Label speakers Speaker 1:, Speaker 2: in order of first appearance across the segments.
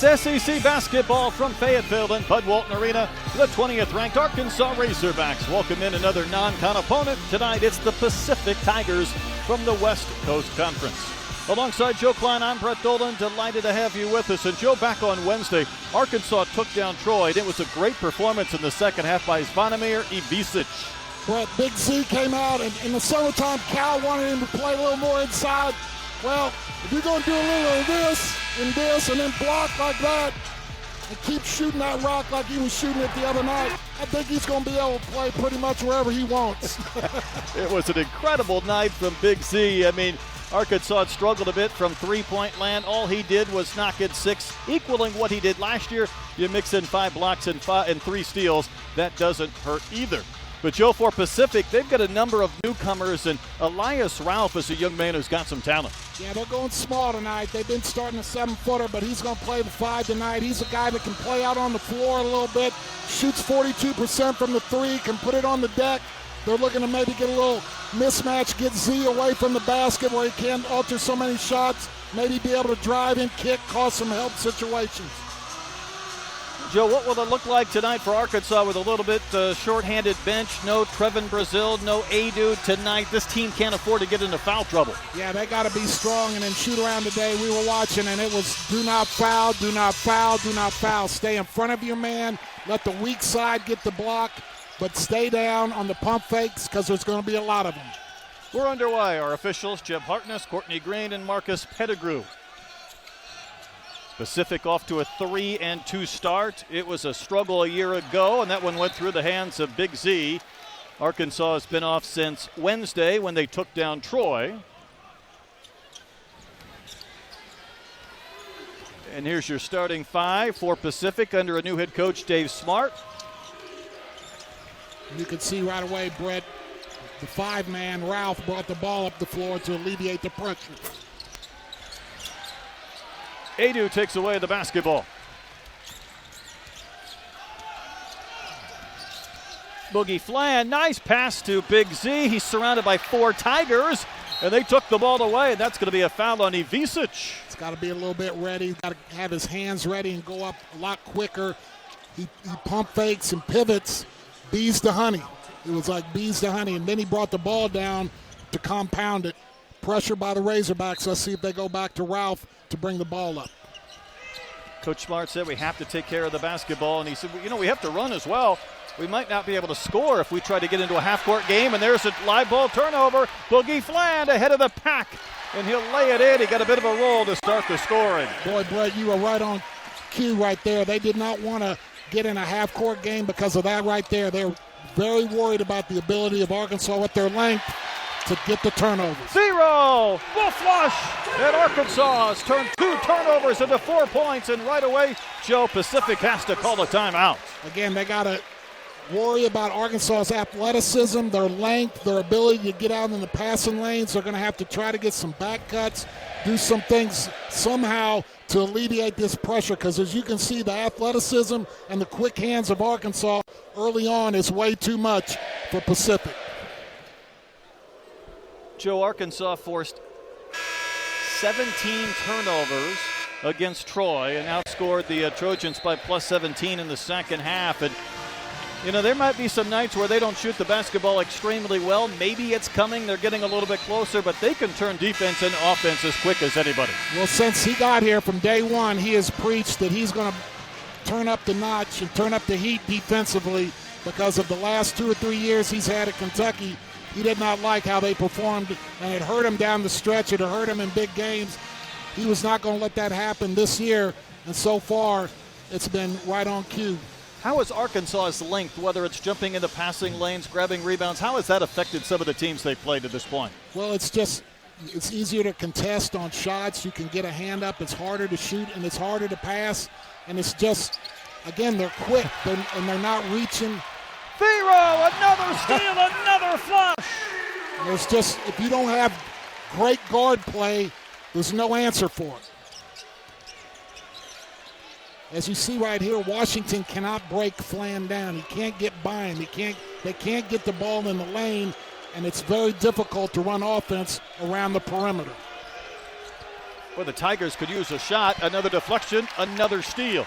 Speaker 1: SEC basketball from Fayetteville and Bud Walton Arena. The 20th ranked Arkansas Razorbacks welcome in another non-con opponent. Tonight it's the Pacific Tigers from the West Coast Conference. Alongside Joe Klein, I'm Brett Dolan. Delighted to have you with us. And Joe, back on Wednesday, Arkansas took down Troy. And it was a great performance in the second half by Zvonimir Ivisic.
Speaker 2: Brett, Big Z came out, and in the summertime, Cal wanted him to play a little more inside. Well, if you're going to do a little of this, and then block like that, and keep shooting that rock like he was shooting it the other night, I think he's going to be able to play pretty much wherever he wants.
Speaker 1: It was an incredible night from Big Z. I mean, Arkansas struggled a bit from three-point land. All he did was knock in 6, equaling what he did last year. You mix in 5 blocks and 3 steals. That doesn't hurt either. But Joe, for Pacific, they've got a number of newcomers, and Elias Ralph is a young man who's got some talent.
Speaker 2: Yeah, they're going small tonight. They've been starting a 7-footer, but he's going to play the 5 tonight. He's a guy that can play out on the floor a little bit, shoots 42% from the 3, can put it on the deck. They're looking to maybe get a little mismatch, get Z away from the basket where he can't alter so many shots, maybe be able to drive and kick, cause some help situations.
Speaker 1: Joe, what will it look like tonight for Arkansas with a little bit short-handed bench? No Trevin Brazil, no Adu tonight. This team can't afford to get into foul trouble.
Speaker 2: Yeah, they got to be strong. And then shoot around today, we were watching, and it was do not foul, do not foul, do not foul. Stay in front of your man. Let the weak side get the block, but stay down on the pump fakes because there's going to be a lot of them.
Speaker 1: We're underway. Our officials, Jeb Hartness, Courtney Green, and Marcus Pettigrew. Pacific off to a 3-2 start. It was a struggle a year ago, and that one went through the hands of Big Z. Arkansas has been off since Wednesday when they took down Troy. And here's your starting 5 for Pacific under a new head coach, Dave Smart.
Speaker 2: You can see right away, Brett, the 5-man, Ralph, brought the ball up the floor to alleviate the pressure.
Speaker 1: Adu takes away the basketball. Boogie Flan, nice pass to Big Z. He's surrounded by 4 Tigers, and they took the ball away, and that's going to be a foul on Ivisic.
Speaker 2: He's got to be a little bit ready. He's got to have his hands ready and go up a lot quicker. He pump fakes and pivots. Bees to honey. It was like bees to honey, and then he brought the ball down to compound it. Pressure by the Razorbacks. Let's see if they go back to Ralph to bring the ball up.
Speaker 1: Coach Smart said we have to take care of the basketball, and he said, we have to run as well. We might not be able to score if we try to get into a half-court game, and there's a live ball turnover. Boogie Flan ahead of the pack, and he'll lay it in. He got a bit of a roll to start the scoring.
Speaker 2: Boy, Brett, you were right on cue right there. They did not want to get in a half-court game because of that right there. They're very worried about the ability of Arkansas with their length to get the turnovers.
Speaker 1: 0, full flush, and Arkansas has turned 2 turnovers into 4 points, and right away, Joe, Pacific has to call a timeout.
Speaker 2: Again, they got to worry about Arkansas's athleticism, their length, their ability to get out in the passing lanes. They're going to have to try to get some back cuts, do some things somehow to alleviate this pressure, because as you can see, the athleticism and the quick hands of Arkansas early on is way too much for Pacific.
Speaker 1: Joe, Arkansas forced 17 turnovers against Troy and outscored the Trojans by plus 17 in the second half. And, there might be some nights where they don't shoot the basketball extremely well. Maybe it's coming. They're getting a little bit closer, but they can turn defense into offense as quick as anybody.
Speaker 2: Well, since he got here from day one, he has preached that he's going to turn up the notch and turn up the heat defensively because of the last 2 or 3 years he's had at Kentucky. He did not like how they performed, and it hurt him down the stretch. It hurt him in big games. He was not going to let that happen this year, and so far it's been right on cue.
Speaker 1: How has Arkansas's length, whether it's jumping into passing lanes, grabbing rebounds, how has that affected some of the teams they've played to this point?
Speaker 2: Well, it's easier to contest on shots. You can get a hand up. It's harder to shoot, and it's harder to pass. And it's just, again, they're quick, and they're not reaching.
Speaker 1: Firo, another steal, another flush.
Speaker 2: There's just, if you don't have great guard play, there's no answer for it. As you see right here, Washington cannot break Flan down. He can't get by him. They can't get the ball in the lane, and it's very difficult to run offense around the perimeter.
Speaker 1: Well, the Tigers could use a shot, another deflection, another steal.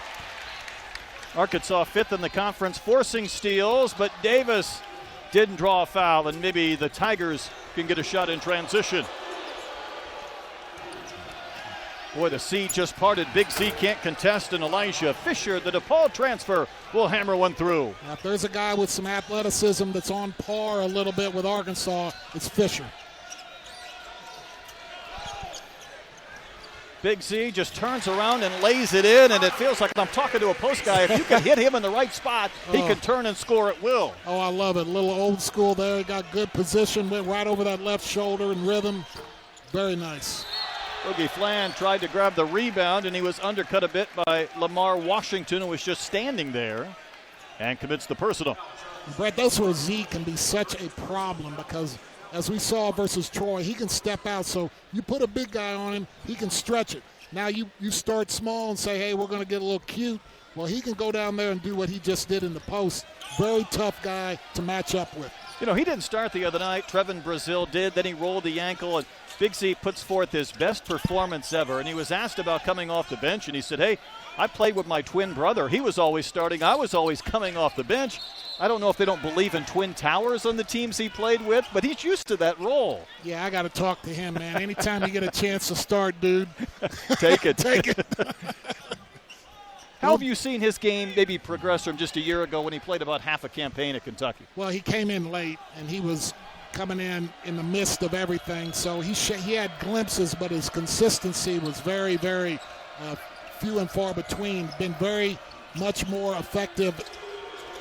Speaker 1: Arkansas 5th in the conference, forcing steals, but Davis didn't draw a foul, and maybe the Tigers can get a shot in transition. Boy, the sea just parted. Big C can't contest, and Elijah Fisher, the DePaul transfer, will hammer one through.
Speaker 2: Now, if there's a guy with some athleticism that's on par a little bit with Arkansas, it's Fisher.
Speaker 1: Big Z just turns around and lays it in, and it feels like I'm talking to a post guy. If you can hit him in the right spot, he can turn and score at will.
Speaker 2: Oh, I love it. A little old school there. He got good position, went right over that left shoulder in rhythm. Very nice.
Speaker 1: Boogie Flan tried to grab the rebound, and he was undercut a bit by Lamar Washington, who was just standing there, and commits the personal.
Speaker 2: Brett, that's where Z can be such a problem because, as we saw versus Troy, he can step out. So you put a big guy on him, he can stretch it. Now you start small and say, hey, we're going to get a little cute. Well, he can go down there and do what he just did in the post. Very tough guy to match up with.
Speaker 1: You know, he didn't start the other night. Trevin Brazil did. Then he rolled the ankle, and Big Z puts forth his best performance ever. And he was asked about coming off the bench, and he said, hey, I played with my twin brother. He was always starting. I was always coming off the bench. I don't know if they don't believe in twin towers on the teams he played with, but he's used to that role.
Speaker 2: Yeah, I got to talk to him, man. Anytime you get a chance to start, dude.
Speaker 1: Take it.
Speaker 2: Take it.
Speaker 1: How have you seen his game maybe progress from just a year ago when he played about half a campaign at Kentucky?
Speaker 2: Well, he came in late, and he was coming in the midst of everything. So he had glimpses, but his consistency was very, very few and far between. Been very much more effective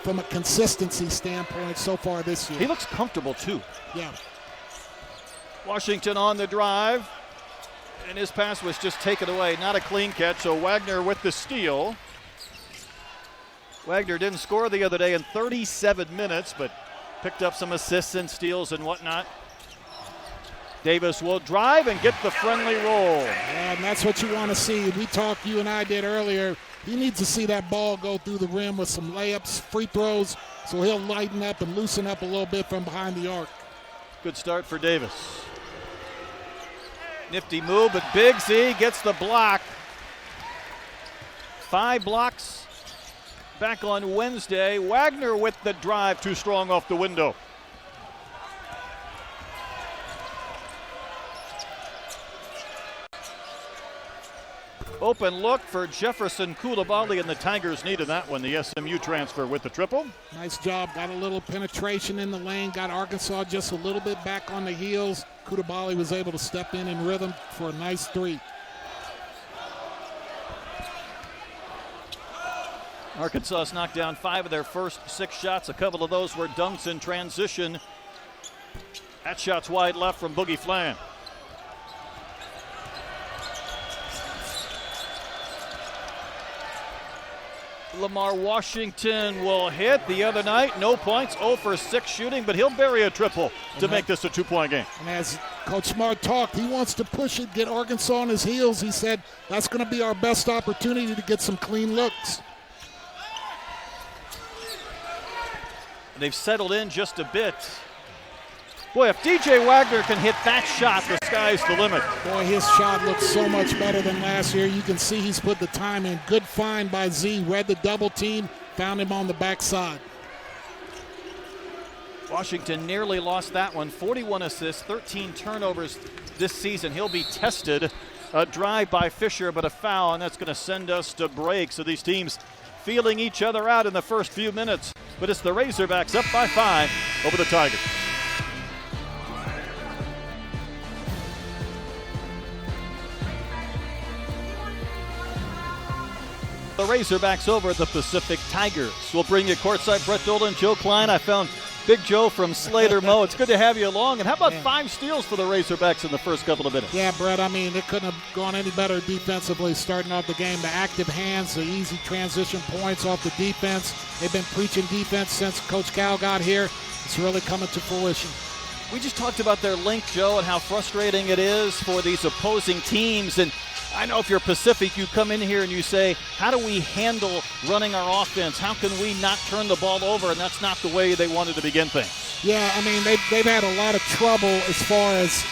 Speaker 2: from a consistency standpoint so far this year.
Speaker 1: He looks comfortable, too.
Speaker 2: Yeah.
Speaker 1: Washington on the drive, and his pass was just taken away. Not a clean catch, so Wagner with the steal. Wagner didn't score the other day in 37 minutes, but picked up some assists and steals and whatnot. Davis will drive and get the friendly roll.
Speaker 2: Yeah, and that's what you want to see. We talked, you and I did earlier, he needs to see that ball go through the rim with some layups, free throws, so he'll lighten up and loosen up a little bit from behind the arc.
Speaker 1: Good start for Davis. Nifty move, but Big Z gets the block. 5 blocks back on Wednesday. Wagner with the drive, too strong off the window. Open look for Jefferson Coulibaly, and the Tigers needed that one. The SMU transfer with the triple.
Speaker 2: Nice job. Got a little penetration in the lane. Got Arkansas just a little bit back on the heels. Coulibaly was able to step in rhythm for a nice 3.
Speaker 1: Arkansas's knocked down 5 of their first 6 shots. A couple of those were dunks in transition. That shot's wide left from Boogie Flan. Lamar Washington will hit. The other night, no points, 0 for 6 shooting, but he'll bury a triple to make this a 2-point game.
Speaker 2: And as Coach Smart talked, he wants to push it, get Arkansas on his heels. He said that's going to be our best opportunity to get some clean looks.
Speaker 1: They've settled in just a bit. Boy, if DJ Wagner can hit that shot, the sky's the limit.
Speaker 2: Boy, his shot looks so much better than last year. You can see he's put the time in. Good find by Z. Read the double team, found him on the backside.
Speaker 1: Washington nearly lost that one. 41 assists, 13 turnovers this season. He'll be tested. A drive by Fisher, but a foul, and that's going to send us to break. So these teams feeling each other out in the first few minutes. But it's the Razorbacks up by 5 over the Tigers. The Razorbacks over the Pacific Tigers. We'll bring you courtside Brett Dolan, Joe Klein. I found Big Joe from Slater Mo. It's good to have you along. And how about 5 steals for the Razorbacks in the first couple of minutes?
Speaker 2: Yeah, Brett, I mean, it couldn't have gone any better defensively starting off the game. The active hands, the easy transition points off the defense. They've been preaching defense since Coach Cal got here. It's really coming to fruition.
Speaker 1: We just talked about their length, Joe, and how frustrating it is for these opposing teams. And I know if you're Pacific, you come in here and you say, how do we handle running our offense? How can we not turn the ball over? And that's not the way they wanted to begin things.
Speaker 2: Yeah, I mean, they've had a lot of trouble as far as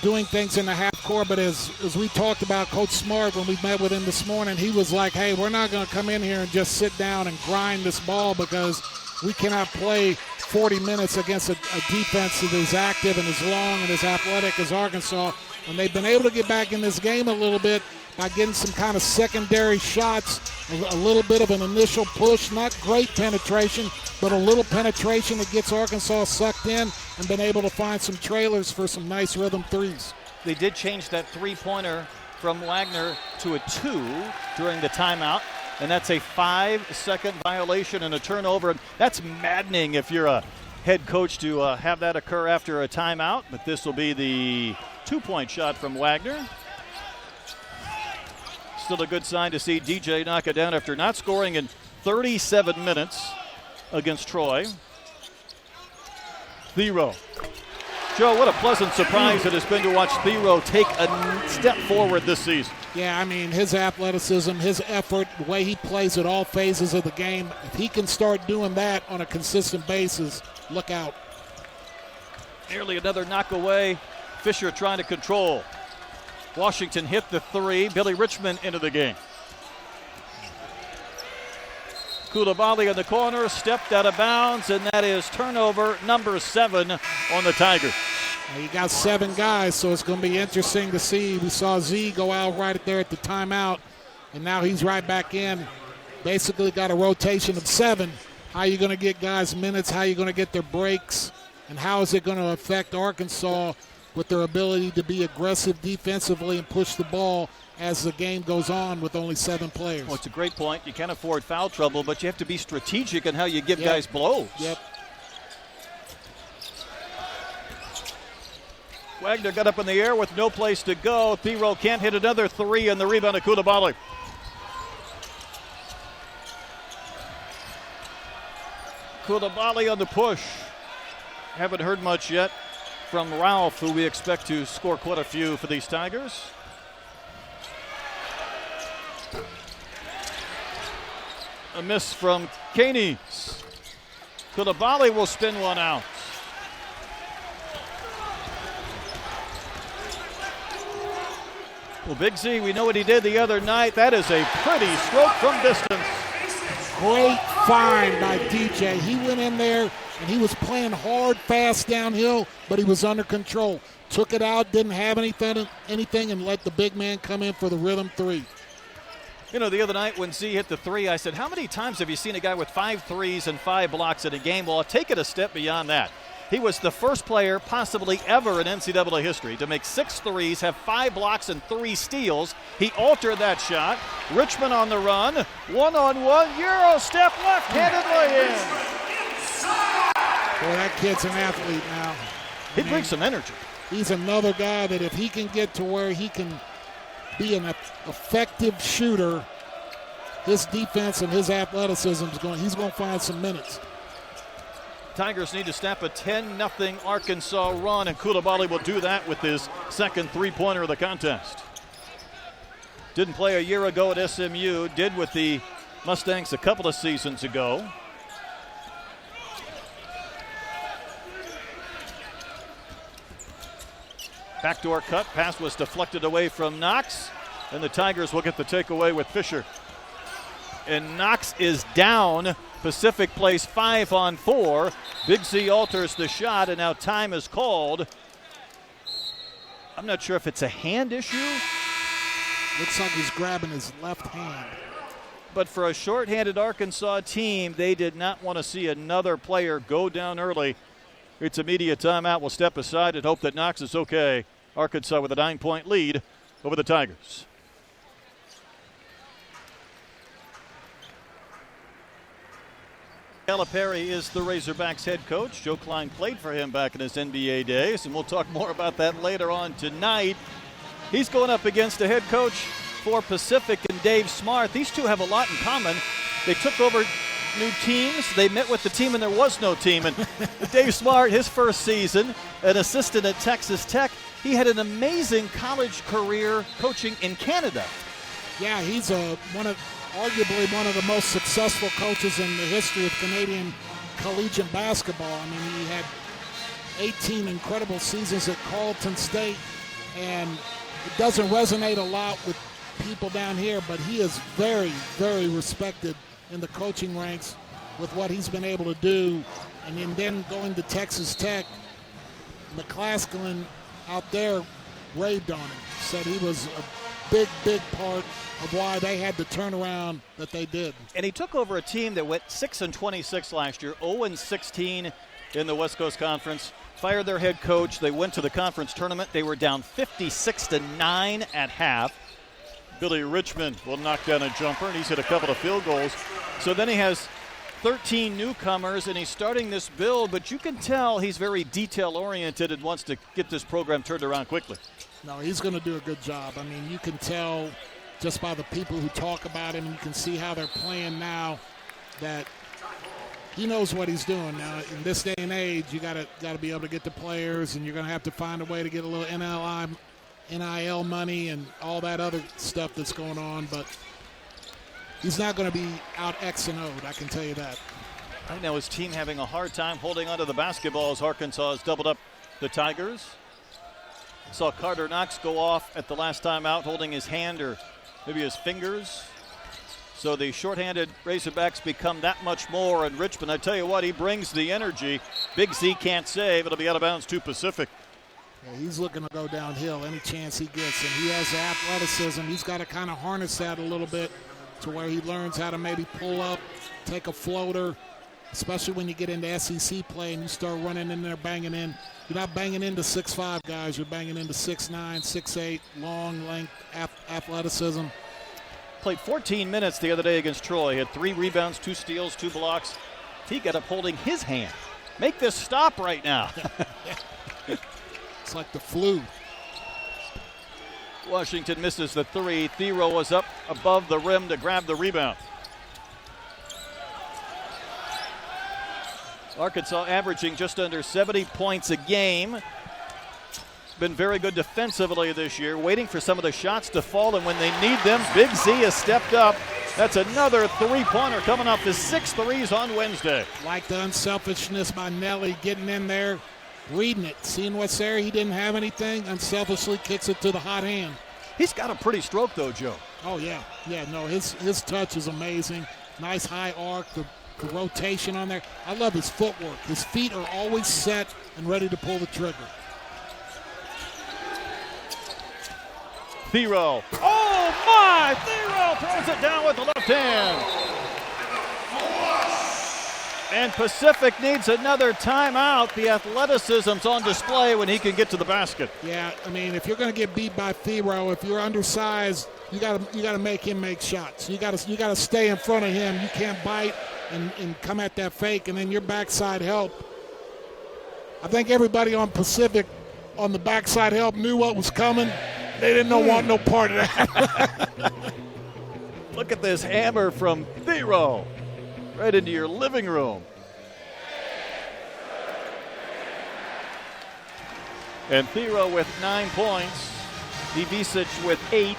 Speaker 2: doing things in the half court, but as we talked about, Coach Smart, when we met with him this morning, he was like, hey, we're not going to come in here and just sit down and grind this ball because we cannot play 40 minutes against a defense that is active and as long and as athletic as Arkansas. And they've been able to get back in this game a little bit by getting some kind of secondary shots, a little bit of an initial push, not great penetration, but a little penetration that gets Arkansas sucked in and been able to find some trailers for some nice rhythm threes.
Speaker 1: They did change that three-pointer from Wagner to a 2 during the timeout, and that's a 5-second violation and a turnover. That's maddening if you're a head coach to have that occur after a timeout, but this will be the 2-point shot from Wagner. Still a good sign to see DJ knock it down after not scoring in 37 minutes against Troy. Thero. Joe, what a pleasant surprise it has been to watch Thero take a step forward this season.
Speaker 2: Yeah, I mean, his athleticism, his effort, the way he plays at all phases of the game, if he can start doing that on a consistent basis, look out.
Speaker 1: Nearly another knock away. Fisher trying to control. Washington hit the 3. Billy Richmond into the game. Coulibaly in the corner, stepped out of bounds, and that is turnover number 7 on the Tigers.
Speaker 2: Now you got 7 guys, so it's going to be interesting to see. We saw Z go out right there at the timeout, and now he's right back in. Basically got a rotation of 7. How are you going to get guys minutes? How are you going to get their breaks? And how is it going to affect Arkansas with their ability to be aggressive defensively and push the ball as the game goes on with only 7 players?
Speaker 1: Well, it's a great point. You can't afford foul trouble, but you have to be strategic in how you give guys blows.
Speaker 2: Yep.
Speaker 1: Wagner got up in the air with no place to go. Thero can't hit another 3, and the rebound of Coulibaly. Coulibaly on the push. Haven't heard much yet from Ralph, who we expect to score quite a few for these Tigers. A miss from Caney. Coulibaly will spin one out. Well, Big Z, we know what he did the other night. That is a pretty stroke from distance.
Speaker 2: Great find by DJ. He went in there and he was playing hard, fast downhill, but he was under control. Took it out, didn't have anything, and let the big man come in for the rhythm 3.
Speaker 1: You know, the other night when Z hit the 3, I said, how many times have you seen a guy with 5 threes and 5 blocks in a game? Well, I'll take it a step beyond that. He was the first player possibly ever in NCAA history to make 6 threes, have 5 blocks and 3 steals. He altered that shot. Richmond on the run. 1-on-1. Euro step left-handed lay-in.
Speaker 2: Boy, that kid's an athlete now.
Speaker 1: He brings some energy.
Speaker 2: He's another guy that if he can get to where he can be an effective shooter, his defense and his athleticism he's going to find some minutes.
Speaker 1: Tigers need to snap a 10-0 Arkansas run, and Coulibaly will do that with his second three-pointer of the contest. Didn't play a year ago at SMU, did with the Mustangs a couple of seasons ago. Backdoor cut, pass was deflected away from Knox, and the Tigers will get the takeaway with Fisher. And Knox is down. Pacific plays 5-on-4. Big Z alters the shot, and now time is called. I'm not sure if it's a hand issue.
Speaker 2: Looks like he's grabbing his left hand.
Speaker 1: But for a shorthanded Arkansas team, they did not want to see another player go down early. It's immediate timeout. We'll step aside and hope that Knox is okay. Arkansas with a 9-point lead over the Tigers. Calipari is the Razorbacks head coach. Joe Klein played for him back in his NBA days, and we'll talk more about that later on tonight. He's going up against a head coach for Pacific and Dave Smart. These two have a lot in common. They took over new teams. They met with the team, and there was no team. And Dave Smart, his first season, an assistant at Texas Tech, he had an amazing college career coaching in Canada.
Speaker 2: Yeah, he's arguably one of the most successful coaches in the history of Canadian collegiate basketball. I mean, he had 18 incredible seasons at Carleton State, and it doesn't resonate a lot with people down here, but he is very, very respected in the coaching ranks with what he's been able to do. And then going to Texas Tech, McClaskellin out there raved on him, said he was a big, big part of why they had the turnaround that they did.
Speaker 1: And he took over a team that went 6-26 last year, 0-16 in the West Coast Conference. Fired their head coach. They went to the conference tournament. They were down 56-9 at half. Billy Richmond will knock down a jumper, and he's hit a couple of field goals. So then he has 13 newcomers, and he's starting this build, but you can tell he's very detail-oriented and wants to get this program turned around quickly.
Speaker 2: No, he's going to do a good job. I mean, you can tell just by the people who talk about him, you can see how they're playing now, that he knows what he's doing. Now, in this day and age, you got to be able to get the players, and you're going to have to find a way to get a little NIL money and all that other stuff that's going on, but he's not going to be out X and O'd, I can tell you that.
Speaker 1: Right now his team having a hard time holding onto the basketball as Arkansas has doubled up the Tigers. Saw Carter Knox go off at the last time out, holding his hand or maybe his fingers. So the shorthanded Razorbacks become that much more. And Richmond, I tell you what, he brings the energy. Big Z can't save. It'll be out of bounds to Pacific.
Speaker 2: Yeah, he's looking to go downhill any chance he gets, and he has the athleticism. He's got to kind of harness that a little bit to where he learns how to maybe pull up, take a floater, especially when you get into SEC play and you start running in there banging in. You're not banging into 6'5 guys. You're banging into 6'9", 6'8", long length athleticism.
Speaker 1: Played 14 minutes the other day against Troy. He had 3 rebounds, 2 steals, 2 blocks. He got up holding his hand. Make this stop right now.
Speaker 2: It's like the flu.
Speaker 1: Washington misses the 3. Thero was up above the rim to grab the rebound. Arkansas averaging just under 70 points a game. Been very good defensively this year, waiting for some of the shots to fall, and when they need them, Big Z has stepped up. That's another three-pointer coming off his 6 threes on Wednesday.
Speaker 2: Like the unselfishness by Nelly, getting in there, reading it, seeing what's there. He didn't have anything, unselfishly kicks it to the hot hand.
Speaker 1: He's got a pretty stroke, though, Joe.
Speaker 2: Oh, yeah. Yeah, no, his touch is amazing. Nice high arc, the rotation on there. I love his footwork. His feet are always set and ready to pull the trigger.
Speaker 1: Thero. Oh, my! Thero throws it down with the left hand. And Pacific needs another timeout. The athleticism's on display when he can get to the basket.
Speaker 2: Yeah, I mean, if you're going to get beat by Thero, if you're undersized, you got to make him make shots. You got to stay in front of him. You can't bite and come at that fake, and then your backside help. I think everybody on Pacific on the backside help knew what was coming. They didn't want no part of that.
Speaker 1: Look at this hammer from Thero right into your living room. And Thero with 9 points. Ivicic with 8.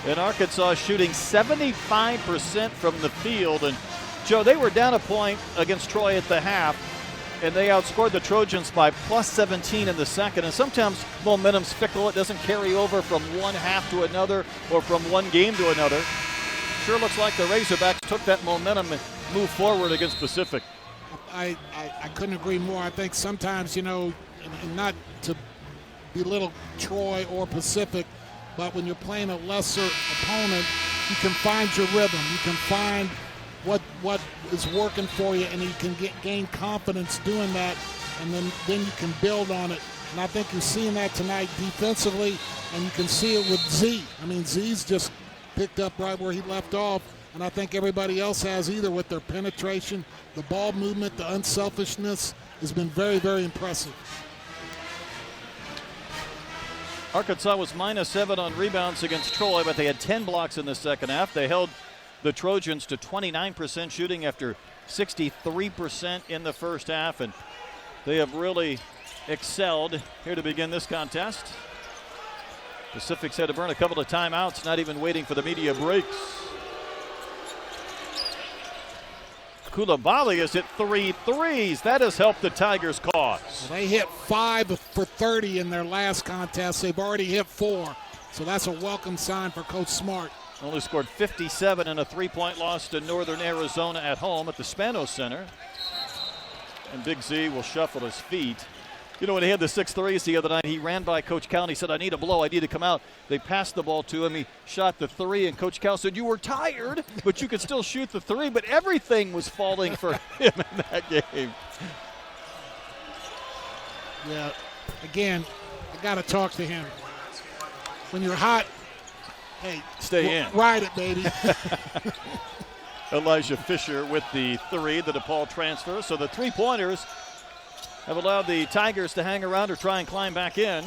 Speaker 1: And Arkansas shooting 75% from the field. And Joe, they were down a point against Troy at the half, and they outscored the Trojans by plus 17 in the second. And sometimes momentum's fickle. It doesn't carry over from one half to another or from one game to another. Sure looks like the Razorbacks took that momentum and moved forward against Pacific.
Speaker 2: I couldn't agree more. I think sometimes, and not to belittle Troy or Pacific, but when you're playing a lesser opponent, you can find your rhythm. You can find what is working for you, and you can gain confidence doing that, and then you can build on it. And I think you're seeing that tonight defensively, and you can see it with Z. I mean, Z's just picked up right where he left off, and I think everybody else has either with their penetration, the ball movement, the unselfishness has been very, very impressive.
Speaker 1: Arkansas was -7 on rebounds against Troy, but they had 10 blocks in the second half. They held the Trojans to 29% shooting after 63% in the first half, and they have really excelled here to begin this contest. Pacific's had to burn a couple of timeouts, not even waiting for the media breaks. Coulibaly has hit 3 threes. That has helped the Tigers' cause.
Speaker 2: They hit 5 for 30 in their last contest. They've already hit 4. So that's a welcome sign for Coach Smart.
Speaker 1: Only scored 57 in a 3-point loss to Northern Arizona at home at the Spanos Center. And Big Z will shuffle his feet. You know, when he had the 6 threes the other night, he ran by Coach Cal and he said, I need a blow, I need to come out. They passed the ball to him. He shot the 3, and Coach Cal said, you were tired, but you could still shoot the 3. But everything was falling for him in that game.
Speaker 2: Yeah, again, I got to talk to him. When you're hot, hey,
Speaker 1: stay in.
Speaker 2: Ride it, baby.
Speaker 1: Elijah Fisher with the 3, the DePaul transfer. So the 3-pointers have allowed the Tigers to hang around or try and climb back in.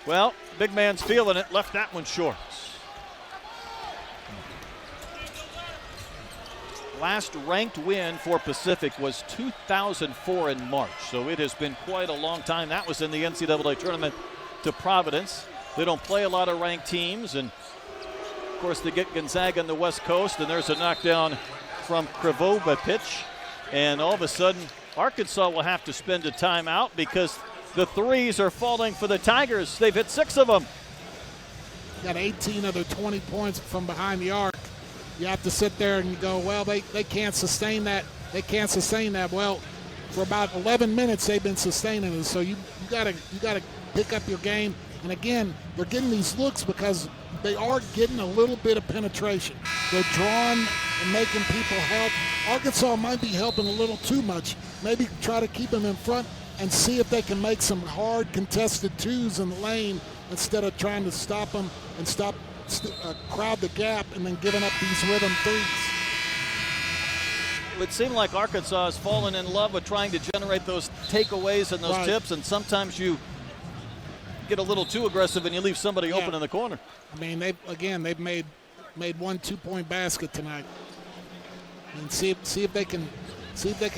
Speaker 1: Well, big man's feeling it, left that one short. Last ranked win for Pacific was 2004 in March, so it has been quite a long time. That was in the NCAA tournament to Providence. They don't play a lot of ranked teams, and of course they get Gonzaga on the West Coast, and there's a knockdown from Krivovapic, and all of a sudden Arkansas will have to spend a timeout because the threes are falling for the Tigers. They've hit 6 of them.
Speaker 2: Got 18 of their 20 points from behind the arc. You have to sit there and you go, well, they can't sustain that. They can't sustain that. Well, for about 11 minutes they've been sustaining it. So you gotta pick up your game. And again, they're getting these looks because they are getting a little bit of penetration. They're drawing and making people help. Arkansas might be helping a little too much. Maybe try to keep them in front and see if they can make some hard contested 2s in the lane instead of trying to stop them and crowd the gap and then giving up these rhythm 3s.
Speaker 1: It would seem like Arkansas has fallen in love with trying to generate those takeaways and those tips, and sometimes you get a little too aggressive and you leave somebody open in the corner.
Speaker 2: I mean, they've made 1 2-point basket tonight. And see if they can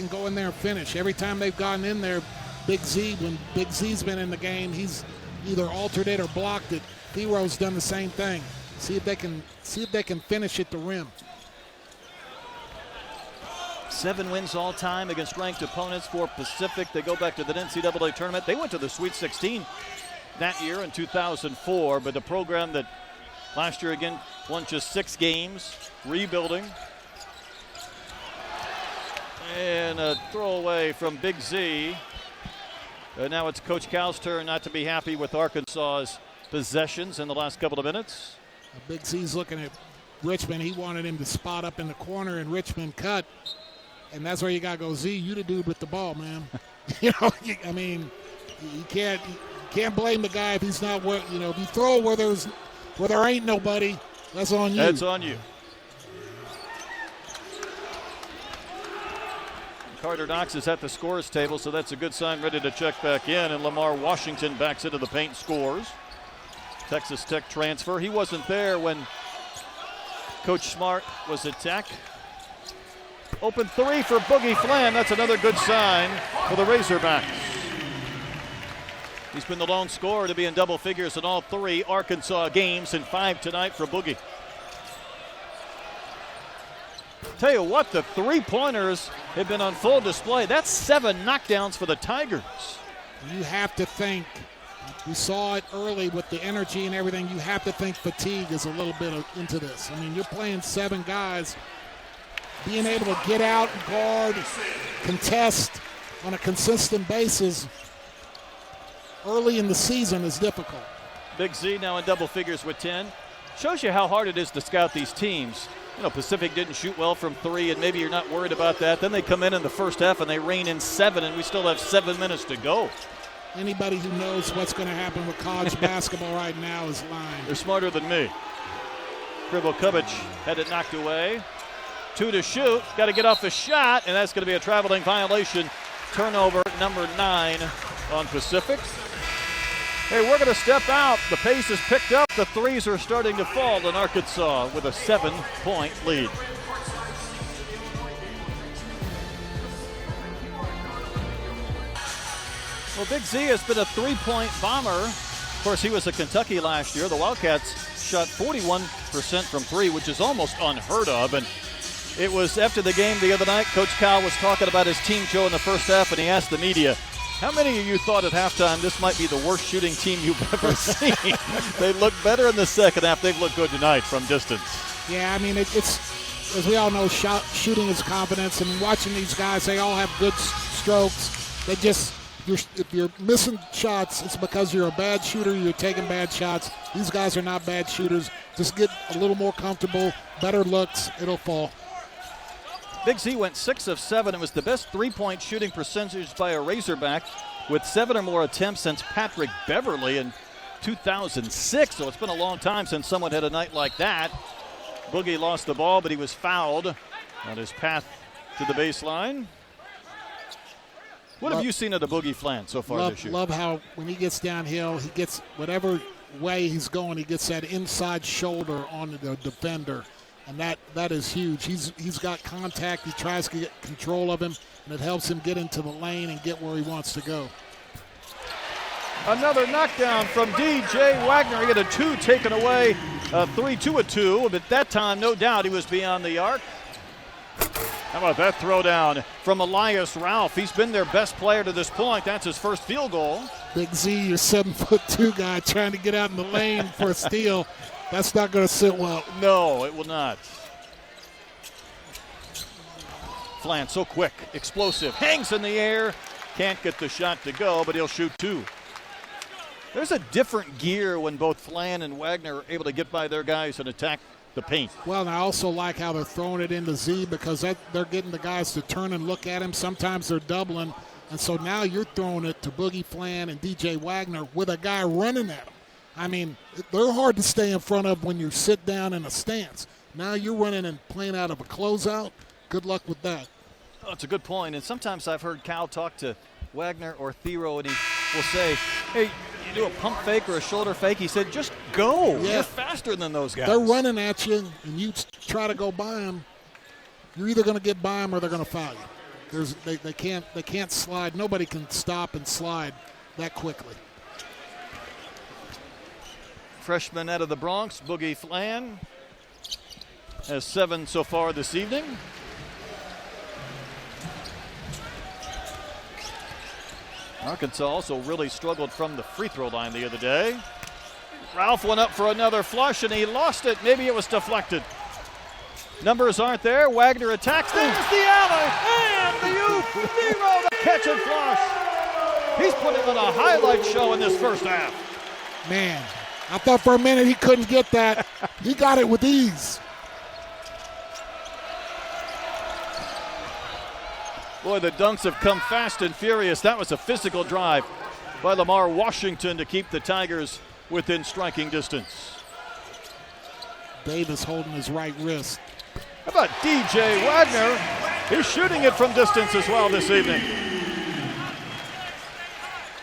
Speaker 2: go in there and finish. Every time they've gotten in there, when Big Z's been in the game, he's either altered it or blocked it. Thero's done the same thing. See if they can finish at the rim.
Speaker 1: 7 wins all time against ranked opponents for Pacific. They go back to the NCAA tournament. They went to the Sweet 16 that year in 2004, but the program that last year again won just 6 games, rebuilding. And a throwaway from Big Z. Now it's Coach Cal's turn not to be happy with Arkansas's possessions in the last couple of minutes.
Speaker 2: Big Z's looking at Richmond. He wanted him to spot up in the corner, and Richmond cut. And that's where you got to go, Z, you the dude with the ball, man. You can't blame the guy if he's not, if you throw where there ain't nobody, that's on you.
Speaker 1: That's on you. Carter Knox is at the scores table, so that's a good sign, ready to check back in. And Lamar Washington backs into the paint, scores. Texas Tech transfer. He wasn't there when Coach Smart was at Tech. Open 3 for Boogie Flynn. That's another good sign for the Razorbacks. He's been the lone scorer to be in double figures in all 3 Arkansas games and 5 tonight for Boogie. Tell you what, the 3-pointers have been on full display. That's 7 knockdowns for the Tigers.
Speaker 2: You have to think, we saw it early with the energy and everything, you have to think fatigue is a little bit into this. I mean, you're playing 7 guys. Being able to get out, guard, contest on a consistent basis early in the season is difficult.
Speaker 1: Big Z now in double figures with 10. Shows you how hard it is to scout these teams. Pacific didn't shoot well from 3, and maybe you're not worried about that. Then they come in the first half, and they rein in 7, and we still have 7 minutes to go.
Speaker 2: Anybody who knows what's going to happen with college basketball right now is lying.
Speaker 1: They're smarter than me. Krivokapic had it knocked away. 2 to shoot. Got to get off the shot, and that's going to be a traveling violation. Turnover number 9 on Pacific. Hey, we're going to step out. The pace has picked up. The threes are starting to fall in Arkansas with a 7-point lead. Well, Big Z has been a 3-point bomber. Of course, he was at Kentucky last year. The Wildcats shot 41% from 3, which is almost unheard of. And It was after the game the other night. Coach Cal was talking about his team, Joe, in the first half, and he asked the media, how many of you thought at halftime this might be the worst shooting team you've ever seen? They look better in the second half. They've looked good tonight from distance.
Speaker 2: Yeah, I mean, it's as we all know, shooting is confidence, and watching these guys, they all have good strokes. They just, if you're missing shots, it's because you're a bad shooter, you're taking bad shots. These guys are not bad shooters. Just get a little more comfortable, better looks, it'll fall.
Speaker 1: Big Z went 6 of 7. It was the best three-point shooting percentage by a Razorback with 7 or more attempts since Patrick Beverly in 2006. So it's been a long time since someone had a night like that. Boogie lost the ball, but he was fouled on his path to the baseline. What have you seen of the Boogie Flan so far this year?
Speaker 2: Love how when he gets downhill, he gets whatever way he's going, he gets that inside shoulder on the defender. And that is huge. He's got contact. He tries to get control of him, and it helps him get into the lane and get where he wants to go.
Speaker 1: Another knockdown from DJ Wagner. He had a 2 taken away, 3-2-2. But that time, no doubt, he was beyond the arc. How about that throwdown from Elias Ralph? He's been their best player to this point. That's his first field goal.
Speaker 2: Big Z, your 7'2" guy trying to get out in the lane for a steal. That's not going to sit well.
Speaker 1: No, it will not. Flan so quick, explosive, hangs in the air. Can't get the shot to go, but he'll shoot 2. There's a different gear when both Flan and Wagner are able to get by their guys and attack the paint.
Speaker 2: Well, and I also like how they're throwing it into Z because they're getting the guys to turn and look at him. Sometimes they're doubling, and so now you're throwing it to Boogie Flan and DJ Wagner with a guy running at him. I mean, they're hard to stay in front of when you sit down in a stance. Now you're running and playing out of a closeout. Good luck with that.
Speaker 1: Oh, it's a good point. And sometimes I've heard Cal talk to Wagner or Thero, and he will say, hey, you do a pump fake or a shoulder fake. He said, just go.
Speaker 2: Yeah.
Speaker 1: You're faster than those guys.
Speaker 2: They're running at you, and you try to go by them. You're either going to get by them or they're going to foul you. They can't slide. Nobody can stop and slide that quickly.
Speaker 1: Freshman out of the Bronx, Boogie Flan, has 7 so far this evening. Arkansas also really struggled from the free throw line the other day. Ralph went up for another flush, and he lost it. Maybe it was deflected. Numbers aren't there. Wagner attacks. There's the alley, and the Thero, the catch and flush. He's putting on a highlight show in this first half.
Speaker 2: Man, I thought for a minute he couldn't get that. He got it with ease.
Speaker 1: Boy, the dunks have come fast and furious. That was a physical drive by Lamar Washington to keep the Tigers within striking distance.
Speaker 2: Davis holding his right wrist.
Speaker 1: How about DJ Wagner? He's shooting it from distance as well this evening.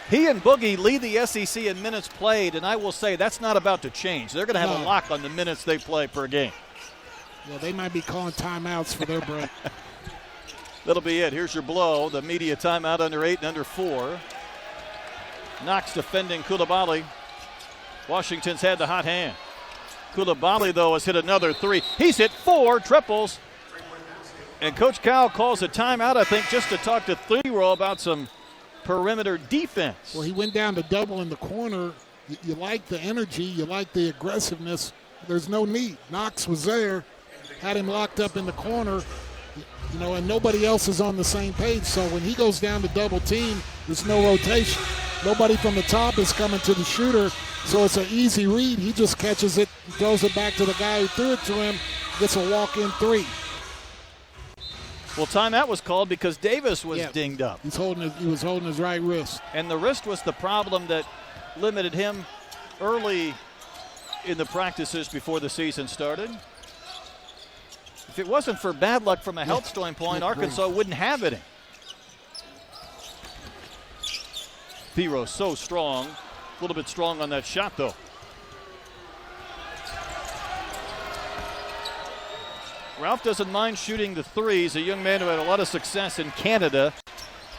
Speaker 1: He and Boogie lead the SEC in minutes played, and I will say that's not about to change. They're going to have a lock on the minutes they play per game.
Speaker 2: Yeah, they might be calling timeouts for their break.
Speaker 1: That'll be it. Here's your blow. The media timeout under 8 and under 4. Knox defending Coulibaly. Washington's had the hot hand. Coulibaly, though, has hit another 3. He's hit 4 triples. And Coach Cal calls a timeout, I think, just to talk to Thero about some perimeter defense.
Speaker 2: Well, he went down to double in the corner. You like the energy. You like the aggressiveness. There's no need. Knox was there, had him locked up in the corner, and nobody else is on the same page. So when he goes down to double team, there's no rotation. Nobody from the top is coming to the shooter, so it's an easy read. He just catches it, throws it back to the guy who threw it to him, gets a walk-in 3.
Speaker 1: Well, timeout was called because Davis was dinged up.
Speaker 2: He was holding his right wrist.
Speaker 1: And the wrist was the problem that limited him early in the practices before the season started. If it wasn't for bad luck from a health standpoint, Arkansas wouldn't have it. Thero so strong. A little bit strong on that shot, though. Ralph doesn't mind shooting the threes. A young man who had a lot of success in Canada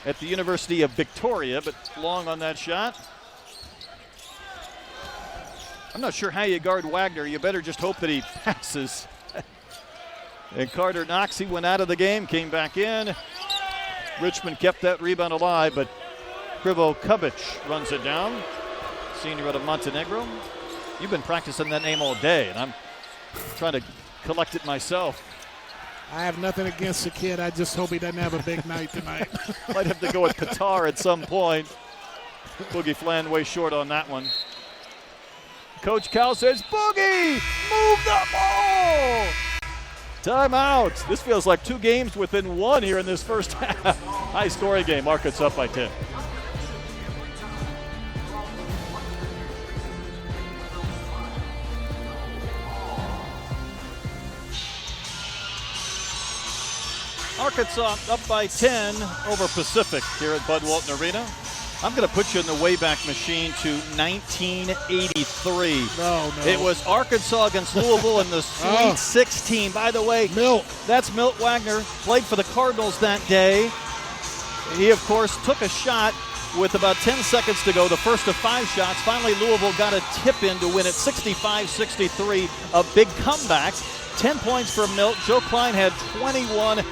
Speaker 1: at the University of Victoria, but long on that shot. I'm not sure how you guard Wagner. You better just hope that he passes. And Carter Knox, he went out of the game, came back in. Richmond kept that rebound alive, but Krivo Kubic runs it down. Senior out of Montenegro. You've been practicing that name all day, and I'm trying to collect it myself.
Speaker 2: I have nothing against the kid. I just hope he doesn't have a big night tonight.
Speaker 1: Might have to go with Qatar at some point. Boogie Flan way short on that one. Coach Cal says, Boogie, move the ball! Timeout. This feels like 2 games within 1 here in this first half. High scoring game. Arkansas up by 10. Arkansas up by 10 over Pacific here at Bud Walton Arena. I'm going to put you in the Wayback Machine to 1983.
Speaker 2: No.
Speaker 1: It was Arkansas against Louisville in the Sweet 16. By the way, that's Milt Wagner, played for the Cardinals that day. He, of course, took a shot with about 10 seconds to go, the first of 5 shots. Finally, Louisville got a tip in to win it 65-63, a big comeback. 10 points for Milt. Joe Klein had 21.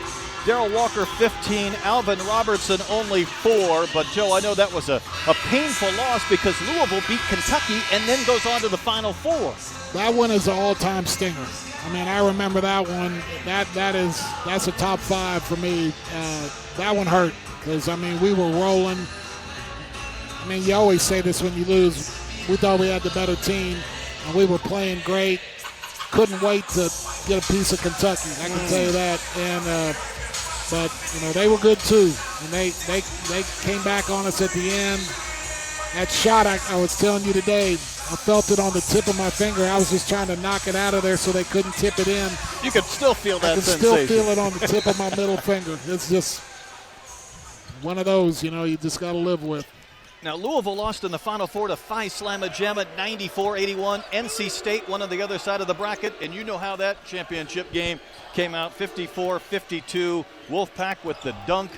Speaker 1: Darrell Walker 15, Alvin Robertson only 4. But, Joe, I know that was a painful loss because Louisville beat Kentucky and then goes on to the Final Four.
Speaker 2: That one is an all-time stinger. I mean, I remember that one. That's a top 5 for me. That one hurt because, I mean, we were rolling. I mean, you always say this when you lose. We thought we had the better team, and we were playing great. Couldn't wait to get a piece of Kentucky. I can tell you that. And but you know they were good too, and they came back on us at the end. That shot I was telling you today, I felt it on the tip of my finger. I was just trying to knock it out of there so they couldn't tip it in.
Speaker 1: You could still feel that sensation.
Speaker 2: I can still feel it on the tip of my middle finger. It's just one of those, you know, you just got to live with.
Speaker 1: Now, Louisville lost in the Final Four to Phi Slama Jama 94-81. NC State won on the other side of the bracket, and you know how that championship game came out, 54-52. Wolfpack with the dunk.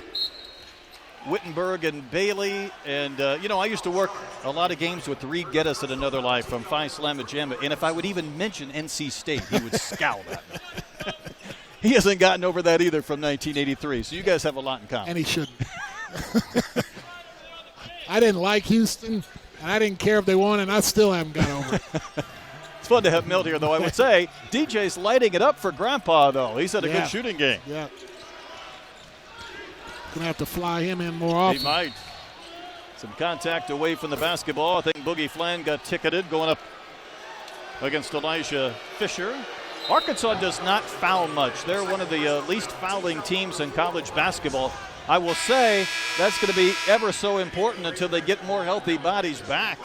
Speaker 1: Wittenberg and Bailey. And, you know, I used to work a lot of games with Reed Geddes at Another Life from Phi Slama Jama, and if I would even mention NC State, he would scowl at me. He hasn't gotten over that either from 1983, so you guys have a lot in common.
Speaker 2: And he shouldn't. I didn't like Houston, and I didn't care if they won, and I still haven't got over it.
Speaker 1: It's fun to have Milt here, though, I would say. DJ's lighting it up for Grandpa, though. He's had a good shooting game.
Speaker 2: Yeah. Going to have to fly him in more often.
Speaker 1: He might. Some contact away from the basketball. I think Boogie Flan got ticketed going up against Elijah Fisher. Arkansas does not foul much. They're one of the least fouling teams in college basketball. I will say that's going to be ever so important until they get more healthy bodies back.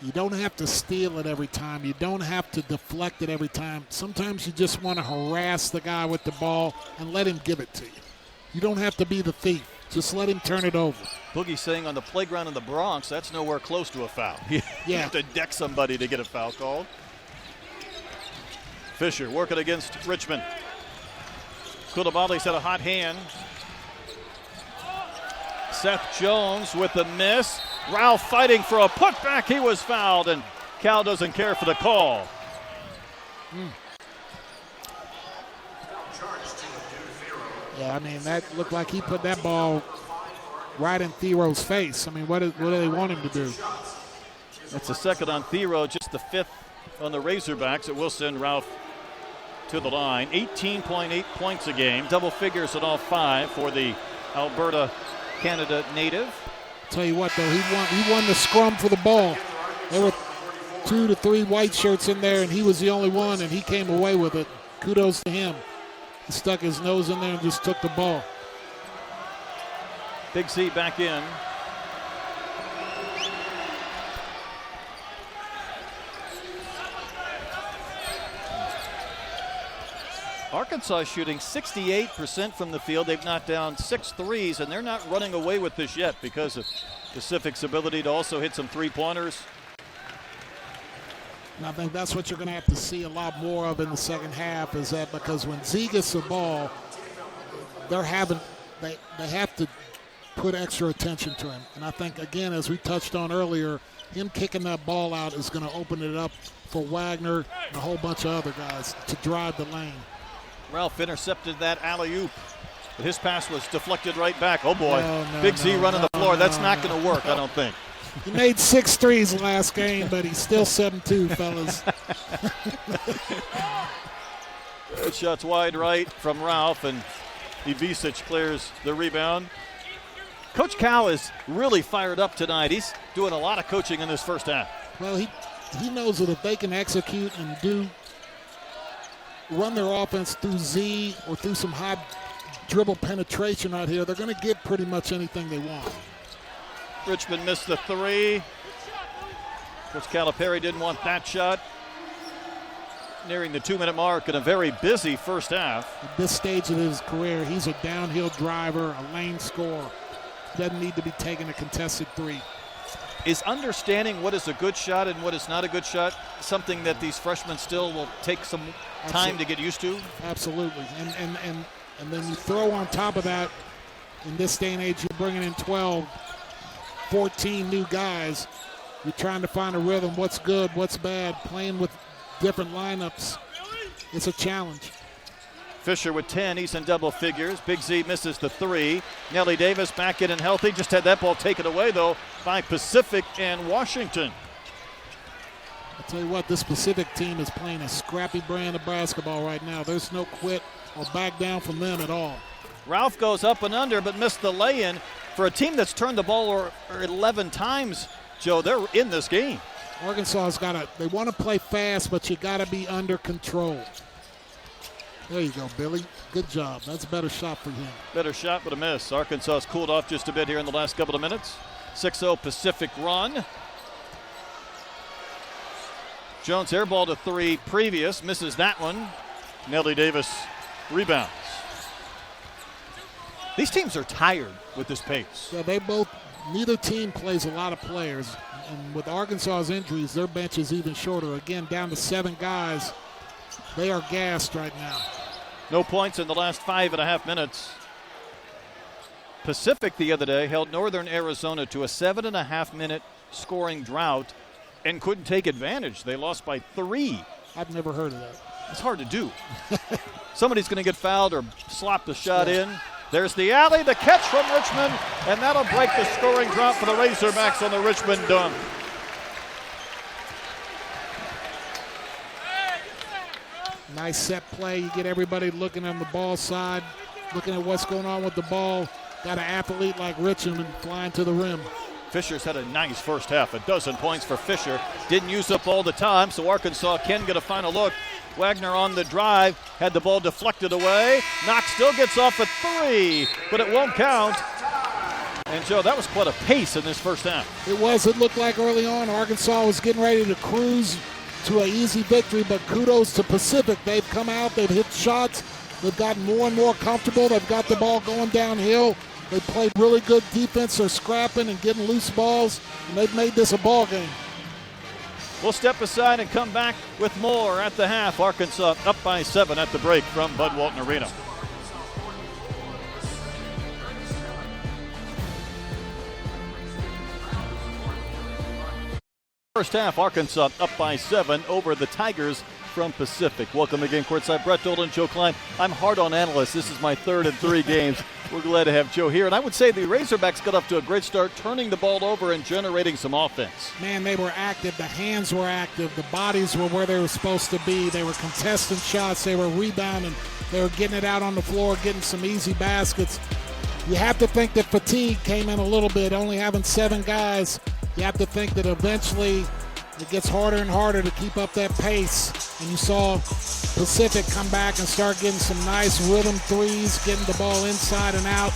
Speaker 2: You don't have to steal it every time. You don't have to deflect it every time. Sometimes you just want to harass the guy with the ball and let him give it to you. You don't have to be the thief. Just let him turn it over.
Speaker 1: Boogie saying on the playground in the Bronx, that's nowhere close to a foul. You have to deck somebody to get a foul called. Fisher working against Richmond. Koulibaly's had a hot hand. Seth Jones with the miss. Ralph fighting for a putback. He was fouled, and Cal doesn't care for the call.
Speaker 2: Yeah, I mean, that looked like he put that ball right in Thero's face. I mean, what do they want him to do?
Speaker 1: That's the second on Thero, just the 5th on the Razorbacks. It will send Ralph to the line. 18.8 points a game, double figures in all 5 for the Alberta, Canada native.
Speaker 2: Tell you what, though, he won the scrum for the ball. There were 2 to 3 white shirts in there, and he was the only one, and he came away with it. Kudos to him. He stuck his nose in there and just took the ball.
Speaker 1: Big C back in. Arkansas shooting 68% from the field. They've knocked down 6 threes, and they're not running away with this yet because of Pacific's ability to also hit some three-pointers.
Speaker 2: And I think that's what you're going to have to see a lot more of in the second half, is that because when Z gets the ball, they have to put extra attention to him. And I think, again, as we touched on earlier, him kicking that ball out is going to open it up for Wagner and a whole bunch of other guys to drive the lane.
Speaker 1: Ralph intercepted that alley-oop, but his pass was deflected right back. Oh, boy. Big Z running the floor. That's not going to work, I don't think.
Speaker 2: He made 6 threes last game, but he's still 7-2, fellas.
Speaker 1: Good shots wide right from Ralph, and Ivisic clears the rebound. Coach Cal is really fired up tonight. He's doing a lot of coaching in this first half.
Speaker 2: Well, he knows that if they can execute and run their offense through Z or through some high dribble penetration right here, they're going to get pretty much anything they want.
Speaker 1: Richmond missed the 3. Coach Calipari didn't want that shot. Nearing the 2-minute mark in a very busy first half.
Speaker 2: At this stage of his career, he's a downhill driver, a lane scorer. Doesn't need to be taking a contested 3.
Speaker 1: Is understanding what is a good shot and what is not a good shot something that these freshmen still will take some time to get used to?
Speaker 2: Absolutely. And then you throw on top of that, in this day and age, you're bringing in 12, 14 new guys. You're trying to find a rhythm, what's good, what's bad, playing with different lineups. It's a challenge.
Speaker 1: Fisher with 10, he's in double figures. Big Z misses the 3. Nelly Davis back in and healthy. Just had that ball taken away, though, by Pacific and Washington.
Speaker 2: I'll tell you what, this Pacific team is playing a scrappy brand of basketball right now. There's no quit or back down from them at all.
Speaker 1: Ralph goes up and under, but missed the lay-in. For a team that's turned the ball 11 times, Joe, they're in this game.
Speaker 2: Arkansas's they want to play fast, but you got to be under control. There you go, Billy. Good job. That's a better shot for him.
Speaker 1: Better shot, but a miss. Arkansas's cooled off just a bit here in the last couple of minutes. 6-0 Pacific run. Jones airball to 3 previous, misses that one. Nelly Davis rebounds. These teams are tired with this pace.
Speaker 2: Yeah, neither team plays a lot of players. And with Arkansas's injuries, their bench is even shorter. Again, down to 7 guys. They are gassed right now.
Speaker 1: No points in the last 5.5 minutes. Pacific the other day held Northern Arizona to a 7.5-minute scoring drought and couldn't take advantage. They lost by 3.
Speaker 2: I've never heard of that.
Speaker 1: It's hard to do. Somebody's going to get fouled or slop the shot in. There's the alley, the catch from Richmond, and that'll break the scoring drought for the Razorbacks on the Richmond dunk.
Speaker 2: Nice set play. You get everybody looking on the ball side, looking at what's going on with the ball. Got an athlete like Richmond flying to the rim.
Speaker 1: Fisher's had a nice first half. 12 points for Fisher. Didn't use up all the time, so Arkansas can get a final look. Wagner on the drive, had the ball deflected away. Knox still gets off at 3, but it won't count. And, Joe, that was quite a pace in this first half.
Speaker 2: It was. It looked like early on Arkansas was getting ready to cruise to an easy victory, but kudos to Pacific. They've come out, they've hit shots, they've gotten more and more comfortable, they've got the ball going downhill. They played really good defense, they're scrapping and getting loose balls, and they've made this a ball game.
Speaker 1: We'll step aside and come back with more at the half. Arkansas up by 7 at the break from Bud Walton Arena. First half, Arkansas up by 7 over the Tigers from Pacific. Welcome again, courtside. Brett Dolan, Joe Klein. I'm hard on analysts. This is my 3rd in 3 games. We're glad to have Joe here. And I would say the Razorbacks got up to a great start, turning the ball over and generating some offense.
Speaker 2: Man, they were active. The hands were active. The bodies were where they were supposed to be. They were contesting shots. They were rebounding. They were getting it out on the floor, getting some easy baskets. You have to think that fatigue came in a little bit, only having 7 guys. You have to think that eventually it gets harder and harder to keep up that pace. And you saw Pacific come back and start getting some nice rhythm threes, getting the ball inside and out.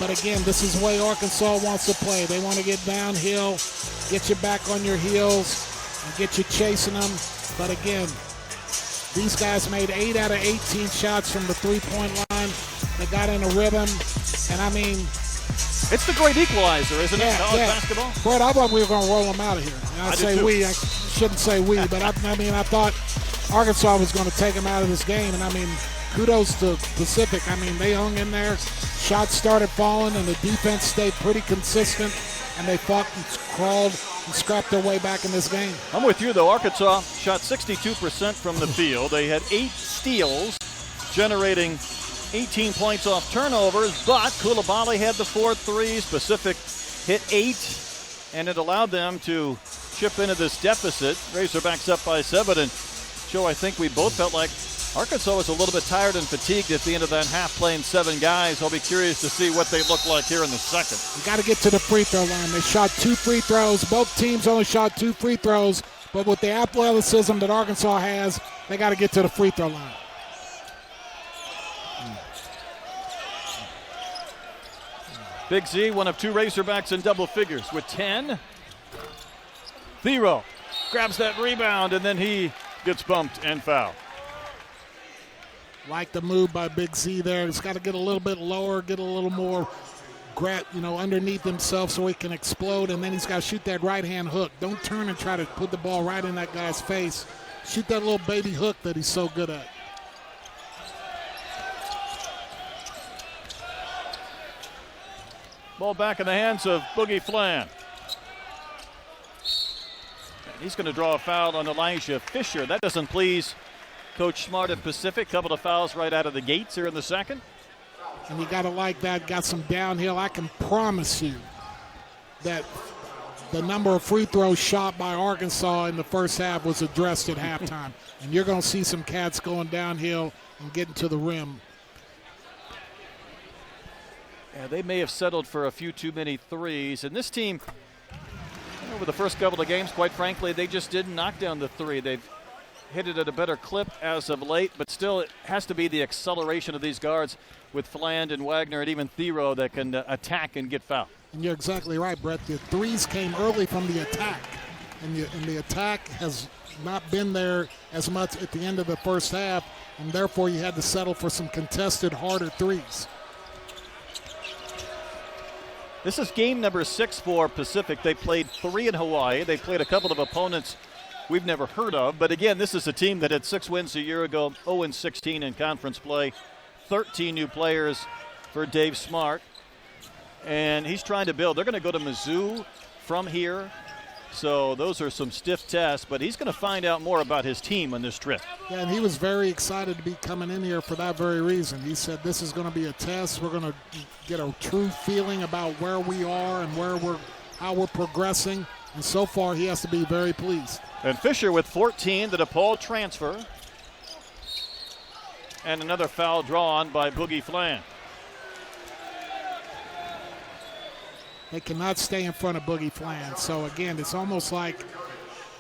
Speaker 2: But again, this is the way Arkansas wants to play. They want to get downhill, get you back on your heels, and get you chasing them. But again, these guys made 8 out of 18 shots from the three-point line. They got in a rhythm, and I mean,
Speaker 1: it's the great equalizer, isn't it, college basketball?
Speaker 2: Brett, I thought we were going to roll them out of here. I shouldn't say we, but I thought Arkansas was going to take them out of this game. And, I mean, kudos to Pacific. I mean, they hung in there, shots started falling and the defense stayed pretty consistent, and they fought and crawled and scrapped their way back in this game.
Speaker 1: I'm with you, though. Arkansas shot 62% from the field. They had 8 steals, generating 18 points off turnovers, but Coulibaly had the 4 threes. Pacific hit 8, and it allowed them to chip into this deficit. Razorbacks up by 7, and Joe, I think we both felt like Arkansas was a little bit tired and fatigued at the end of that half, playing 7 guys. I'll be curious to see what they look like here in the second.
Speaker 2: You got to get to the free throw line. They shot 2 free throws. Both teams only shot 2 free throws, but with the athleticism that Arkansas has, they got to get to the free throw line.
Speaker 1: Big Z, one of 2 Razorbacks in double figures with 10. Thero grabs that rebound, and then he gets bumped and fouled.
Speaker 2: Like the move by Big Z there. He's got to get a little bit lower, get a little more underneath himself so he can explode, and then he's got to shoot that right-hand hook. Don't turn and try to put the ball right in that guy's face. Shoot that little baby hook that he's so good at.
Speaker 1: Ball back in the hands of Boogie Flan. He's going to draw a foul on Elijah Fisher. That doesn't please Coach Smart at Pacific. Couple of fouls right out of the gates here in the second.
Speaker 2: And you got to like that. Got some downhill. I can promise you that the number of free throws shot by Arkansas in the first half was addressed at halftime. And you're going to see some cats going downhill and getting to the rim.
Speaker 1: Yeah, they may have settled for a few too many threes. And this team, over the first couple of games, quite frankly, they just didn't knock down the 3. They've hit it at a better clip as of late, but still it has to be the acceleration of these guards with Fland and Wagner and even Thero that can attack and get fouled.
Speaker 2: And you're exactly right, Brett. The threes came early from the attack, and the attack has not been there as much at the end of the first half, and therefore you had to settle for some contested, harder threes.
Speaker 1: This is game number 6 for Pacific. They played 3 in Hawaii. They played a couple of opponents we've never heard of. But again, this is a team that had 6 wins a year ago, 0-16 in conference play. 13 new players for Dave Smart. And he's trying to build. They're going to go to Mizzou from here. So those are some stiff tests, but he's going to find out more about his team on this trip.
Speaker 2: Yeah, and he was very excited to be coming in here for that very reason. He said this is going to be a test. We're going to get a true feeling about where we are and how we're progressing. And so far, he has to be very pleased.
Speaker 1: And Fisher with 14, the DePaul transfer. And another foul drawn by Boogie Flan.
Speaker 2: They cannot stay in front of Boogie Flan. So, again, it's almost like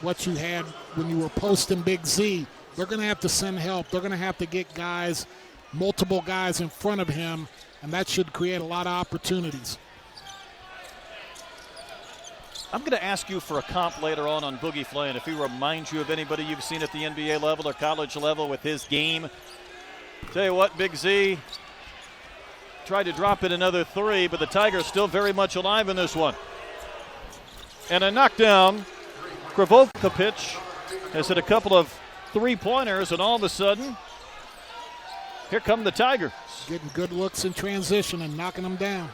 Speaker 2: what you had when you were posting Big Z. They're going to have to send help. They're going to have to get guys, multiple guys in front of him, and that should create a lot of opportunities.
Speaker 1: I'm going to ask you for a comp later on Boogie Flan. If he reminds you of anybody you've seen at the NBA level or college level with his game. Tell you what, Big Z tried to drop in another 3, but the Tigers still very much alive in this one. And a knockdown. Kravokapic has hit a couple of 3-pointers, and all of a sudden, here come the Tigers.
Speaker 2: Getting good looks in transition and knocking them down.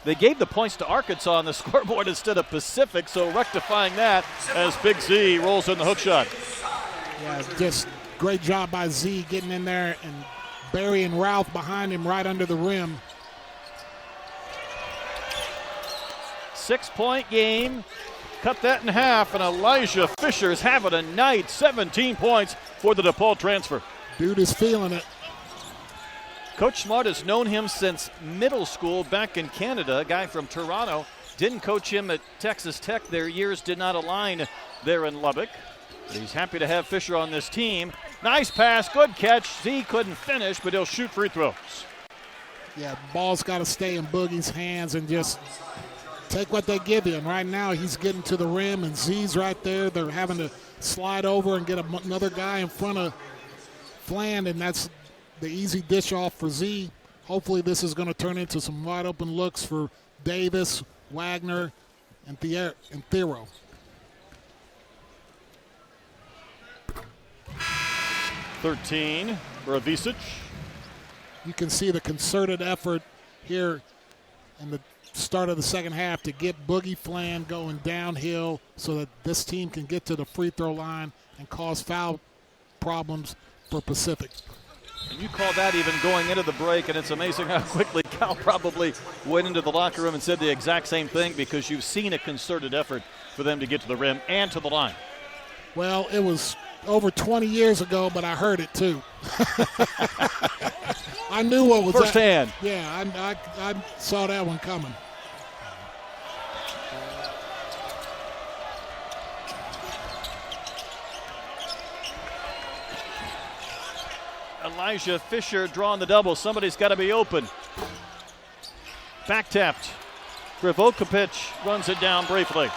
Speaker 1: They gave the points to Arkansas on the scoreboard instead of Pacific, so rectifying that as Big Z rolls in the hook shot.
Speaker 2: Yeah, just great job by Z getting in there and burying Ralph behind him right under the rim.
Speaker 1: 6-point game. Cut that in half, and Elijah Fisher's having a night. 17 points for the DePaul transfer.
Speaker 2: Dude is feeling it.
Speaker 1: Coach Smart has known him since middle school back in Canada. A guy from Toronto. Didn't coach him at Texas Tech. Their years did not align there in Lubbock. But he's happy to have Fisher on this team. Nice pass, good catch. Z couldn't finish, but he'll shoot free throws.
Speaker 2: Yeah, ball's got to stay in Boogie's hands and just take what they give you. And right now he's getting to the rim, and Z's right there. They're having to slide over and get another guy in front of Flan, and that's the easy dish off for Z. Hopefully this is going to turn into some wide open looks for Davis, Wagner, and Thero.
Speaker 1: .13 for Avicic.
Speaker 2: you can see the concerted effort here in the start of the second half to get Boogie Fland going downhill so that this team can get to the free throw line and cause foul problems for Pacific.
Speaker 1: And you call that even going into the break, and it's amazing how quickly Cal probably went into the locker room and said the exact same thing, because you've seen a concerted effort for them to get to the rim and to the line.
Speaker 2: Well, it was over 20 years ago, but I heard it too. I knew what was
Speaker 1: firsthand.
Speaker 2: Yeah, I saw that one coming.
Speaker 1: Elijah Fisher drawing the double. Somebody's got to be open. Back tapped. Grivokovic runs it down briefly.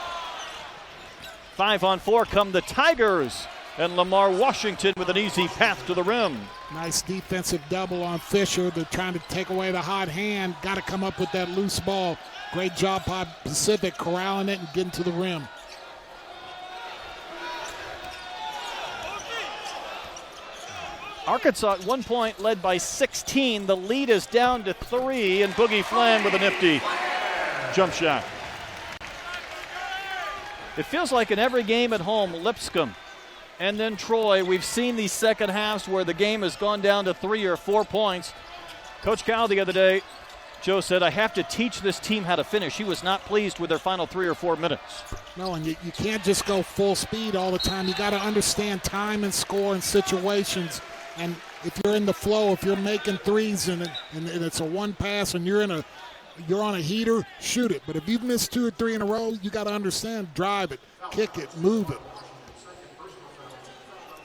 Speaker 1: 5-on-4 come the Tigers. And Lamar Washington with an easy path to the rim.
Speaker 2: Nice defensive double on Fisher. They're trying to take away the hot hand. Got to come up with that loose ball. Great job by Pacific corralling it and getting to the rim.
Speaker 1: Arkansas at 1 point led by 16. The lead is down to 3, and Boogie Fland with a nifty jump shot. It feels like in every game at home, Lipscomb and then Troy, we've seen these second halves where the game has gone down to 3 or 4 points. Coach Cal the other day, Joe said, I have to teach this team how to finish. He was not pleased with their final 3 or 4 minutes.
Speaker 2: No, and you can't just go full speed all the time. You got to understand time and score and situations. And if you're in the flow, if you're making threes and it's a one pass and you're on a heater, shoot it. But if you've missed 2 or 3 in a row, you got to understand, drive it, kick it, move it.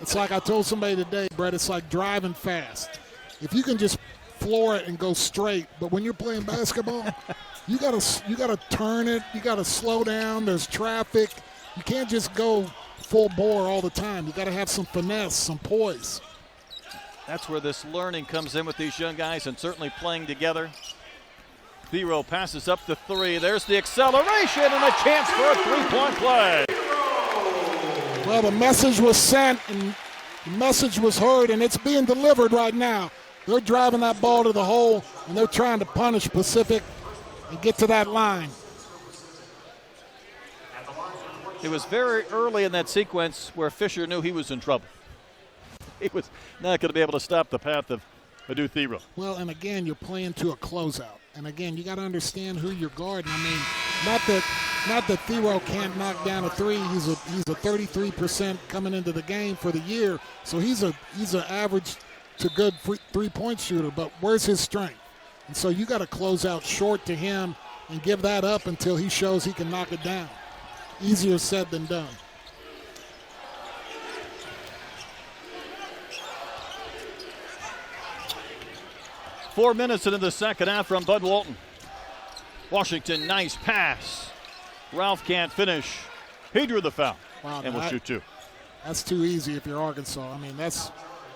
Speaker 2: It's like I told somebody today, Brett, it's like driving fast. If you can just floor it and go straight, but when you're playing basketball, you gotta turn it, you gotta slow down, there's traffic. You can't just go full bore all the time. You gotta have some finesse, some poise.
Speaker 1: That's where this learning comes in with these young guys, and certainly playing together. Thero passes up the 3. There's the acceleration and a chance for a 3-point play.
Speaker 2: Well, the message was sent and the message was heard, and it's being delivered right now. They're driving that ball to the hole, and they're trying to punish Pacific and get to that line.
Speaker 1: It was very early in that sequence where Fisher knew he was in trouble. He was not going to be able to stop the path of Adu Thero.
Speaker 2: Well, and again, you're playing to a closeout. And again, you got to understand who you're guarding. I mean, not that Thero can't knock down a 3. He's a 33% coming into the game for the year. So he's an average to good 3-point shooter. But where's his strength? And so you got to close out short to him and give that up until he shows he can knock it down. Easier said than done.
Speaker 1: Four minutes into the second half from Bud Walton. Washington, nice pass. Ralph can't finish. He drew the foul.
Speaker 2: Wow,
Speaker 1: and will shoot 2.
Speaker 2: That's too easy if you're Arkansas. I mean, that's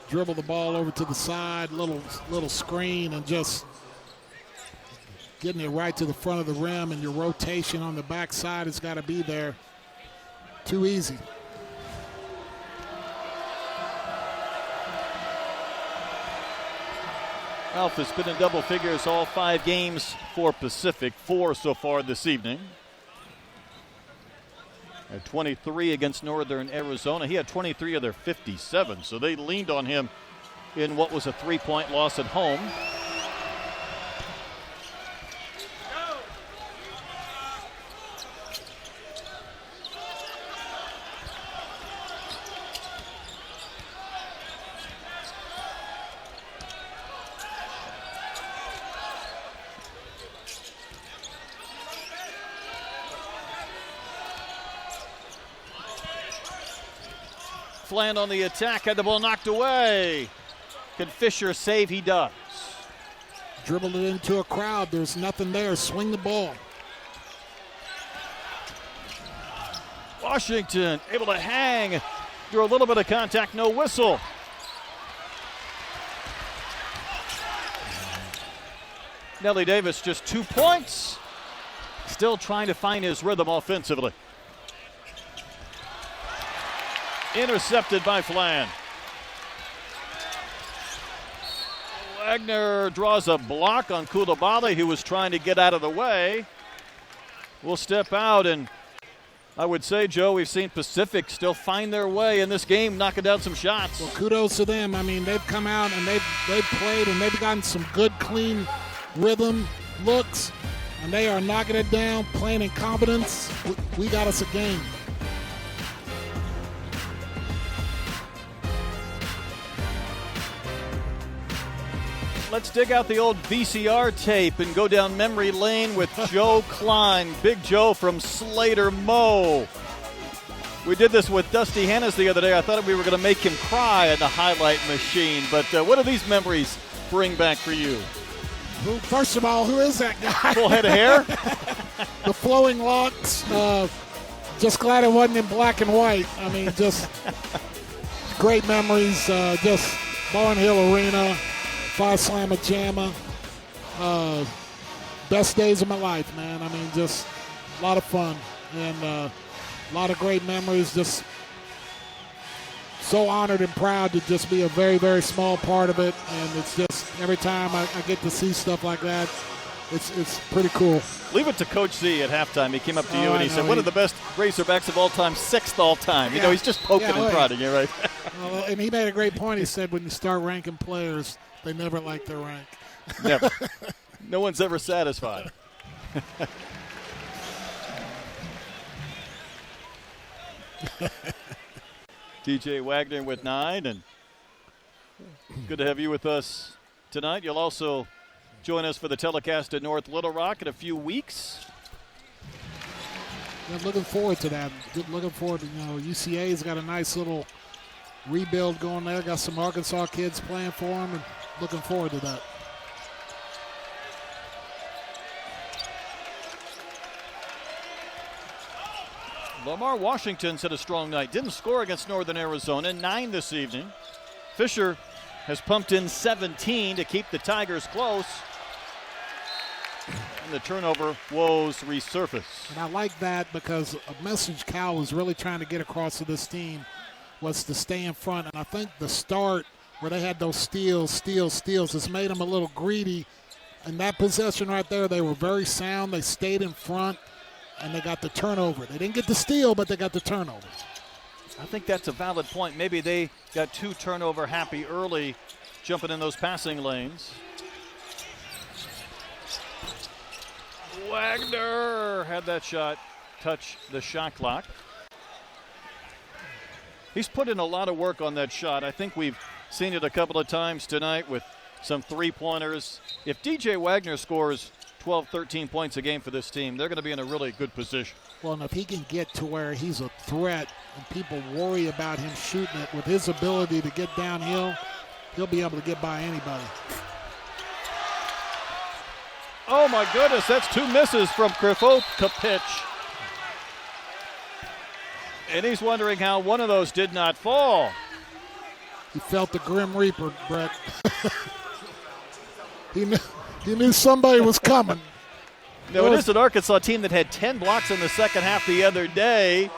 Speaker 2: dribble the ball over to the side, little screen, and just getting it right to the front of the rim, and your rotation on the backside has got to be there. Too easy.
Speaker 1: Ralph has been in double figures all 5 games for Pacific, 4 so far this evening. At 23 against Northern Arizona. He had 23 of their 57, so they leaned on him in what was a 3-point loss at home. Fland on the attack, had the ball knocked away. Can Fisher save? He does.
Speaker 2: Dribbled it into a crowd. There's nothing there. Swing the ball.
Speaker 1: Washington able to hang through a little bit of contact, no whistle. Nelly Davis just 2 points. Still trying to find his rhythm offensively. Intercepted by Fland. Wagner draws a block on Coulibaly, who was trying to get out of the way. Will step out, and I would say, Joe, we've seen Pacific still find their way in this game, knocking down some shots.
Speaker 2: Well, kudos to them. I mean, they've come out and they've played and they've gotten some good, clean rhythm looks, and they are knocking it down, playing in confidence. We got us a game.
Speaker 1: Let's dig out the old VCR tape and go down memory lane with Joe Klein, Big Joe from Slater Mo. We did this with Dusty Hannes the other day. I thought we were going to make him cry in the highlight machine, but what do these memories bring back for you?
Speaker 2: Well, first of all, who is that guy?
Speaker 1: Full head of hair?
Speaker 2: The flowing locks. Just glad it wasn't in black and white. I mean, just great memories. Just Barn Hill Arena. Fire Slamma Jamma. Best days of my life, man. I mean, just a lot of fun and a lot of great memories. Just so honored and proud to just be a very, very small part of it. And it's just every time I get to see stuff like that, it's pretty cool.
Speaker 1: Leave it to Coach Z at halftime. He came up to you and he said, one of the best Razorbacks of all time, 6th all time. You know, he's just poking and prodding you, right?
Speaker 2: Well, and he made a great point. He said when you start ranking players, they never like their rank.
Speaker 1: Never. No one's ever satisfied. DJ Wagner with 9, and good to have you with us tonight. You'll also join us for the telecast at North Little Rock in a few weeks.
Speaker 2: Yeah, looking forward to that. Looking forward to, UCA's got a nice little rebuild going there. Got some Arkansas kids playing for them, and looking forward to that.
Speaker 1: Lamar Washington's had a strong night. Didn't score against Northern Arizona. 9 this evening. Fisher has pumped in 17 to keep the Tigers close. And the turnover woes resurface.
Speaker 2: And I like that because a message Cal was really trying to get across to this team was to stay in front. And I think the start where they had those steals, has made them a little greedy. In that possession right there, they were very sound. They stayed in front, and they got the turnover. They didn't get the steal, but they got the turnover.
Speaker 1: I think that's a valid point. Maybe they got too turnover happy early, jumping in those passing lanes. Wagner had that shot touch the shot clock. He's put in a lot of work on that shot. I think we've seen it a couple of times tonight with some three-pointers. If DJ Wagner scores 12, 13 points a game for this team, they're going to be in a really good position.
Speaker 2: Well, and if he can get to where he's a threat and people worry about him shooting it, with his ability to get downhill, he'll be able to get by anybody.
Speaker 1: Oh, my goodness, that's 2 misses from Krivokapich. And he's wondering how one of those did not fall.
Speaker 2: He felt the Grim Reaper, Brett. He knew somebody was coming.
Speaker 1: Now, it is an Arkansas team that had 10 blocks in the second half the other day.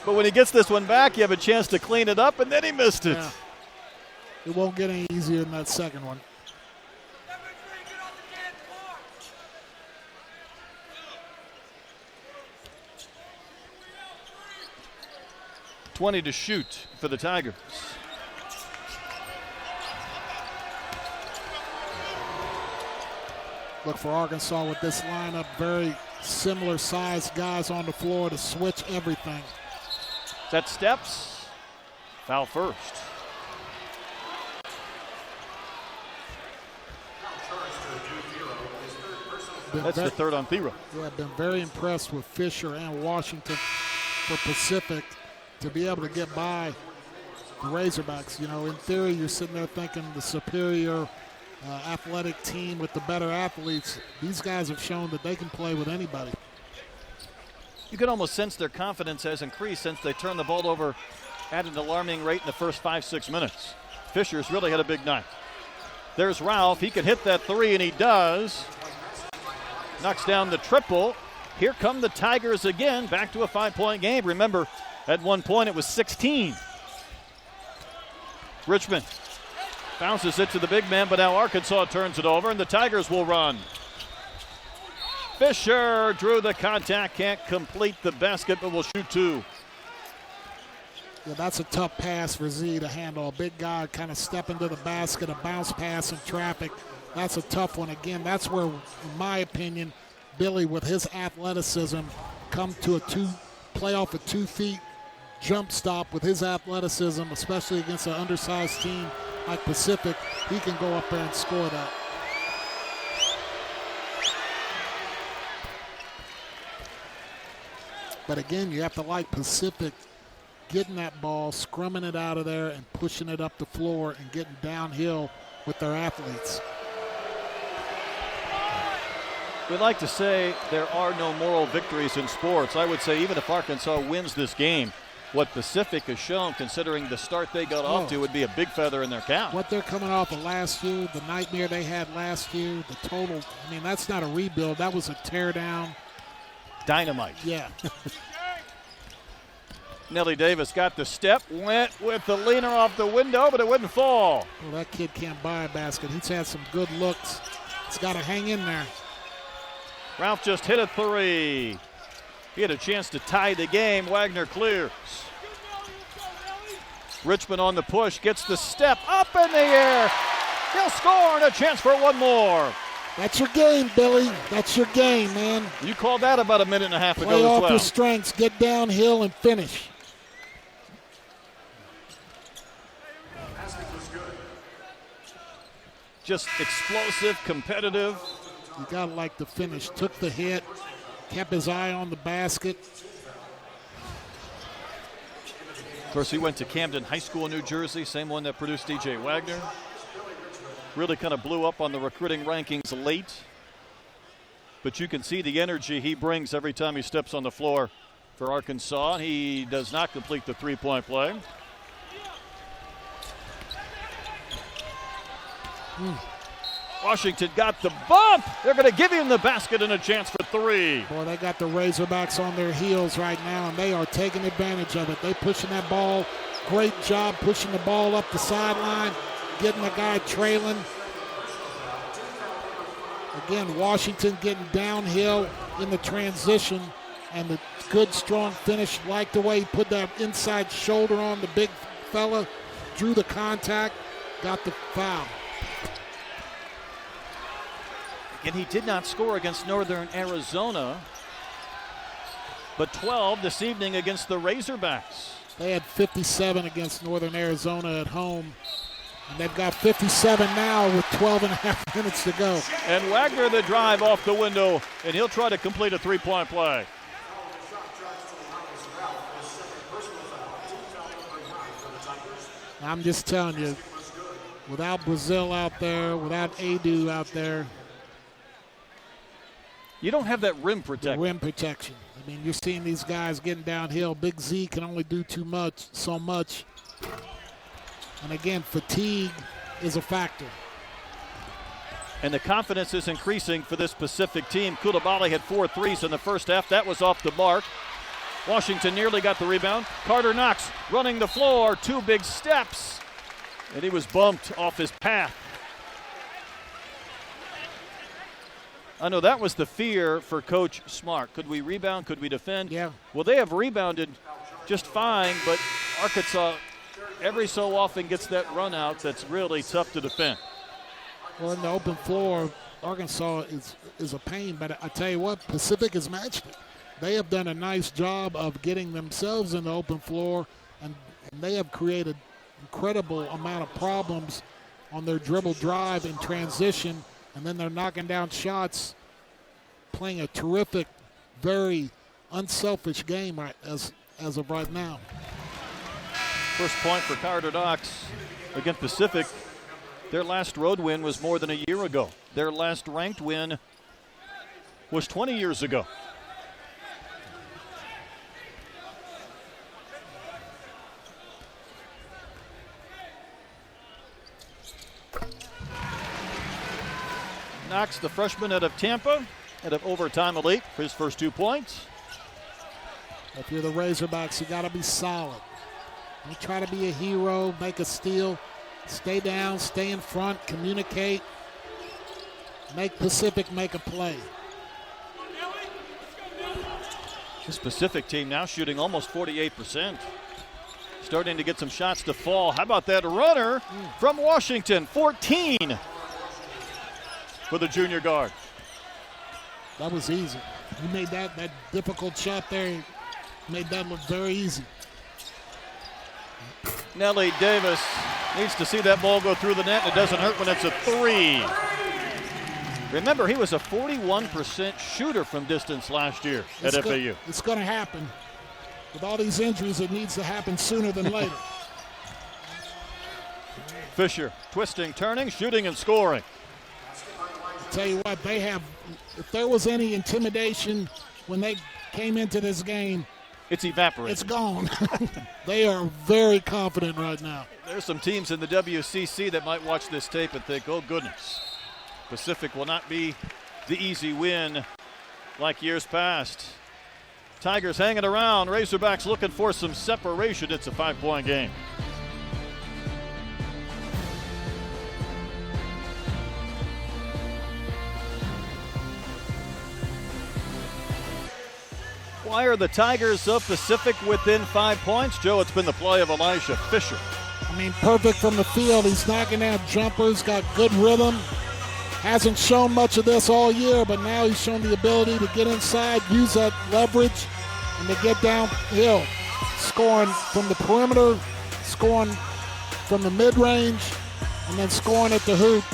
Speaker 1: But when he gets this one back, you have a chance to clean it up, and then he missed it.
Speaker 2: Yeah. It won't get any easier than that second one.
Speaker 1: .20 to shoot for the Tigers.
Speaker 2: Look for Arkansas with this lineup, very similar sized guys on the floor to switch everything.
Speaker 1: Set steps, foul first. That's the third on Thero.
Speaker 2: Yeah, I've been very impressed with Fisher and Washington for Pacific to be able to get by the Razorbacks. You know, in theory, you're sitting there thinking the superior athletic team with the better athletes. These guys have shown that they can play with anybody.
Speaker 1: You can almost sense their confidence has increased since they turned the ball over at an alarming rate in the first 5-6 minutes. Fisher's really had a big night. There's Ralph. He can hit that three, and he does. Knocks down the triple. Here come the Tigers again, back to a 5-point game. Remember, at one point it was 16. Richmond Bounces it to the big man, but now Arkansas turns it over, and the Tigers will run. Fisher drew the contact, can't complete the basket, but will shoot two.
Speaker 2: Yeah, that's a tough pass for Z to handle. A big guy kind of step into the basket, a bounce pass in traffic. That's a tough one. Again, that's where, in my opinion, Billy, with his athleticism, come to play off a 2 feet jump stop with his athleticism, especially against an undersized team like Pacific. He can go up there and score that. But again, you have to like Pacific getting that ball, scrumming it out of there, and pushing it up the floor and getting downhill with their athletes.
Speaker 1: We like to say there are no moral victories in sports. I would say even if Arkansas wins this game, what Pacific has shown, considering the start they got off to, would be a big feather in their cap.
Speaker 2: What they're coming off of last year, the nightmare they had last year, the total, I mean, that's not a rebuild. That was a tear down.
Speaker 1: Dynamite.
Speaker 2: Yeah.
Speaker 1: Nelly Davis got the step, went with the leaner off the window, but it wouldn't fall.
Speaker 2: Well, that kid can't buy a basket. He's had some good looks. He's got to hang in there.
Speaker 1: Ralph just hit a three. He had a chance to tie the game. Wagner clears. Richmond on the push, gets the step up in the air. He'll score and a chance for one more.
Speaker 2: That's your game, Billy. That's your game, man.
Speaker 1: You called that about a minute and a half ago
Speaker 2: Play
Speaker 1: as
Speaker 2: off
Speaker 1: well.
Speaker 2: your strengths, get downhill and finish.
Speaker 1: Just explosive, competitive.
Speaker 2: You got to like the finish. Took the hit, kept his eye on the basket.
Speaker 1: Of course, he went to Camden High School in New Jersey, same one that produced DJ Wagner. Really kind of blew up on the recruiting rankings late. But you can see the energy he brings every time he steps on the floor for Arkansas. He does not complete the three-point play. Washington got the bump. They're going to give him the basket and a chance for three.
Speaker 2: Boy, they got the Razorbacks on their heels right now, and they are taking advantage of it. They pushing that ball. Great job pushing the ball up the sideline, getting the guy trailing. Again, Washington getting downhill in the transition, and the good, strong finish. Like the way he put that inside shoulder on the big fella, drew the contact, got the foul.
Speaker 1: And he did not score against Northern Arizona, but 12 this evening against the Razorbacks.
Speaker 2: They had 57 against Northern Arizona at home, and they've got 57 now with 12 and a half minutes to go.
Speaker 1: And Wagner the drive off the window, and he'll try to complete a three-point play.
Speaker 2: I'm just telling you, without Brazil out there, without Adu out there,
Speaker 1: you don't have that rim protection.
Speaker 2: Rim protection. I mean, you're seeing these guys getting downhill. Big Z can only do so much. And again, fatigue is a factor.
Speaker 1: And the confidence is increasing for this Pacific team. Koulibaly had 4 threes in the first half. That was off the mark. Washington nearly got the rebound. Carter Knox running the floor, 2 big steps. And he was bumped off his path. I know that was the fear for Coach Smart. Could we rebound? Could we defend?
Speaker 2: Yeah.
Speaker 1: Well, they have rebounded just fine, but Arkansas every so often gets that run out that's really tough to defend.
Speaker 2: Well, in the open floor, Arkansas is a pain, but I tell you what, Pacific has matched it. They have done a nice job of getting themselves in the open floor, and they have created incredible amount of problems on their dribble drive and transition, and then they're knocking down shots, playing a terrific, very unselfish game as of right now.
Speaker 1: First point for Carter Knox against Pacific. Their last road win was more than a year ago. Their last ranked win was 20 years ago. Knox, the freshman out of Tampa, out of Overtime Elite for his first 2 points.
Speaker 2: If you're the Razorbacks, you got to be solid. Don't try to be a hero, make a steal. Stay down, stay in front, communicate, make Pacific make a play.
Speaker 1: This Pacific team now shooting almost 48%. Starting to get some shots to fall. How about that runner from Washington? 14 for the junior guard.
Speaker 2: That was easy. He made that difficult shot there. He made that look very easy.
Speaker 1: Nelly Davis needs to see that ball go through the net, and it doesn't hurt when it's a three. Remember, he was a 41% shooter from distance last year at FAU.
Speaker 2: It's going to happen. With all these injuries, it needs to happen sooner than later.
Speaker 1: Fisher, twisting, turning, shooting, and scoring.
Speaker 2: I'll tell you what, they have, if there was any intimidation when they came into this game,
Speaker 1: it's evaporated.
Speaker 2: It's gone. They are very confident right now.
Speaker 1: There's some teams in the WCC that might watch this tape and think, oh, goodness. Pacific will not be the easy win like years past. Tigers hanging around. Razorbacks looking for some separation. It's a 5-point game. Why are the Tigers of Pacific within 5 points? Joe, it's been the play of Elijah Fisher.
Speaker 2: I mean, perfect from the field. He's knocking down jumpers, got good rhythm. Hasn't shown much of this all year, but now he's shown the ability to get inside, use that leverage, and to get downhill. Scoring from the perimeter, scoring from the mid-range, and then scoring at the hoop.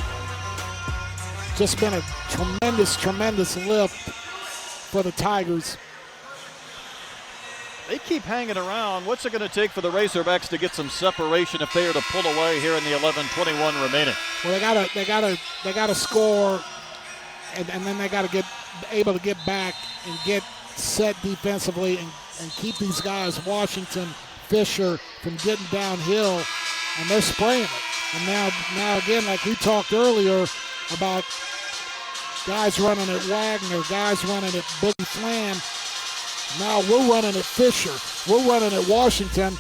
Speaker 2: Just been a tremendous lift for the Tigers.
Speaker 1: They keep hanging around. What's it going to take for the Razorbacks to get some separation if they are to pull away here in the 11:21 remaining?
Speaker 2: Well, they gotta score, and then they gotta get able to get back and get set defensively and keep these guys, Washington, Fisher, from getting downhill, and they're spraying it. And now again, like we talked earlier about guys running at Wagner, guys running at Boogie Flam. Now we're running at Fisher. We're running at Washington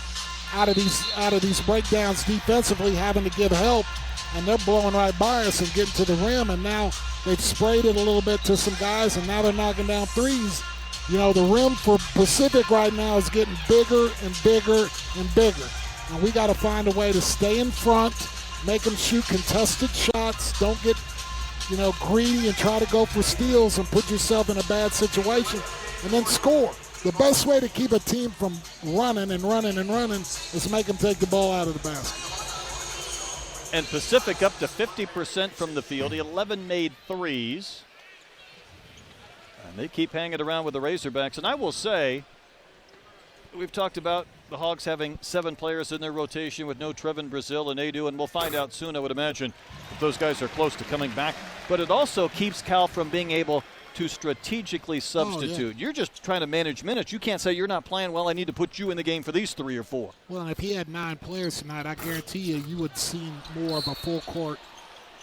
Speaker 2: out of these breakdowns defensively, having to give help, and they're blowing right by us and getting to the rim. And now they've sprayed it a little bit to some guys, and now they're knocking down threes. You know, the rim for Pacific right now is getting bigger and bigger and bigger. And we got to find a way to stay in front, make them shoot contested shots. Don't get, greedy and try to go for steals and put yourself in a bad situation. And then score. The best way to keep a team from running is make them take the ball out of the basket.
Speaker 1: And Pacific up to 50% from the field, 11 made threes. And they keep hanging around with the Razorbacks. And I will say, we've talked about the Hogs having 7 players in their rotation with no Trevin Brazil and Adu, and we'll find out soon, I would imagine, if those guys are close to coming back. But it also keeps Cal from being able to strategically substitute. You're just trying to manage minutes. You can't say you're not playing well, I need to put you in the game for these 3 or 4.
Speaker 2: Well, if he had 9 players tonight, I guarantee you would see more of a full court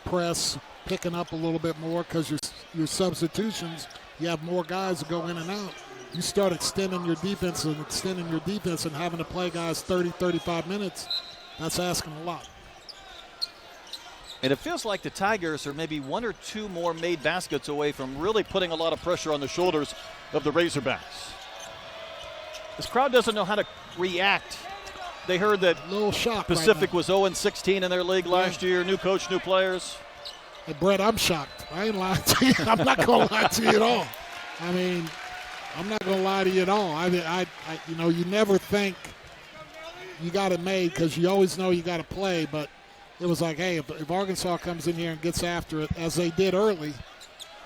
Speaker 2: press, picking up a little bit more, because your substitutions, you have more guys to go in and out. You start extending your defense and having to play guys 30, 35 minutes, that's asking a lot.
Speaker 1: And it feels like the Tigers are maybe 1 or 2 more made baskets away from really putting a lot of pressure on the shoulders of the Razorbacks. This crowd doesn't know how to react. They heard that Pacific was 0-16 in their league last year. New coach, new players.
Speaker 2: Hey, Brett, I'm shocked. I ain't lying to you. I'm not going to lie to you at all. I mean, I'm not going to lie to you at all. You never think you got it made because you always know you got to play, but it was like, hey, if Arkansas comes in here and gets after it, as they did early,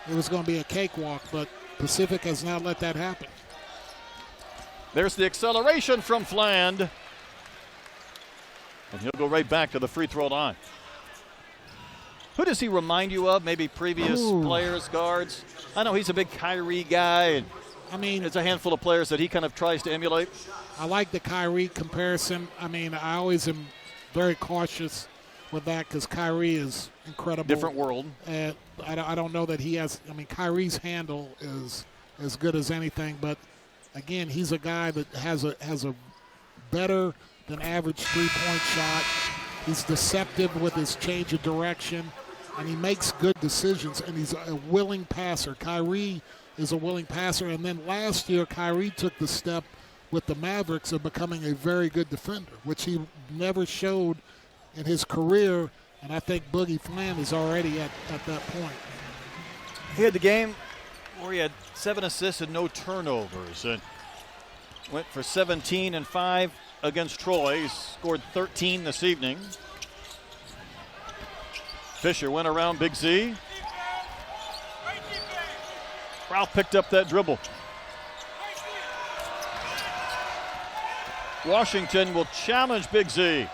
Speaker 2: it was going to be a cakewalk. But Pacific has not let that happen.
Speaker 1: There's the acceleration from Fland. And he'll go right back to the free throw line. Who does he remind you of? Maybe previous players, guards? I know he's a big Kyrie guy. And it's a handful of players that he kind of tries to emulate.
Speaker 2: I like the Kyrie comparison. I always am very cautious with that because Kyrie is incredible.
Speaker 1: Different world.
Speaker 2: And I don't know that he has – Kyrie's handle is as good as anything. But, again, he's a guy that has a better than average three-point shot. He's deceptive with his change of direction, and he makes good decisions, and he's a willing passer. Kyrie is a willing passer, and then last year Kyrie took the step with the Mavericks of becoming a very good defender, which he never showed in his career, and I think Boogie Fland is already at that point.
Speaker 1: He had the game where he had 7 assists and no turnovers, and went for 17 and 5 against Troy. He scored 13 this evening. Fisher went around Big Z. Ralph picked up that dribble. Washington will challenge Big Z.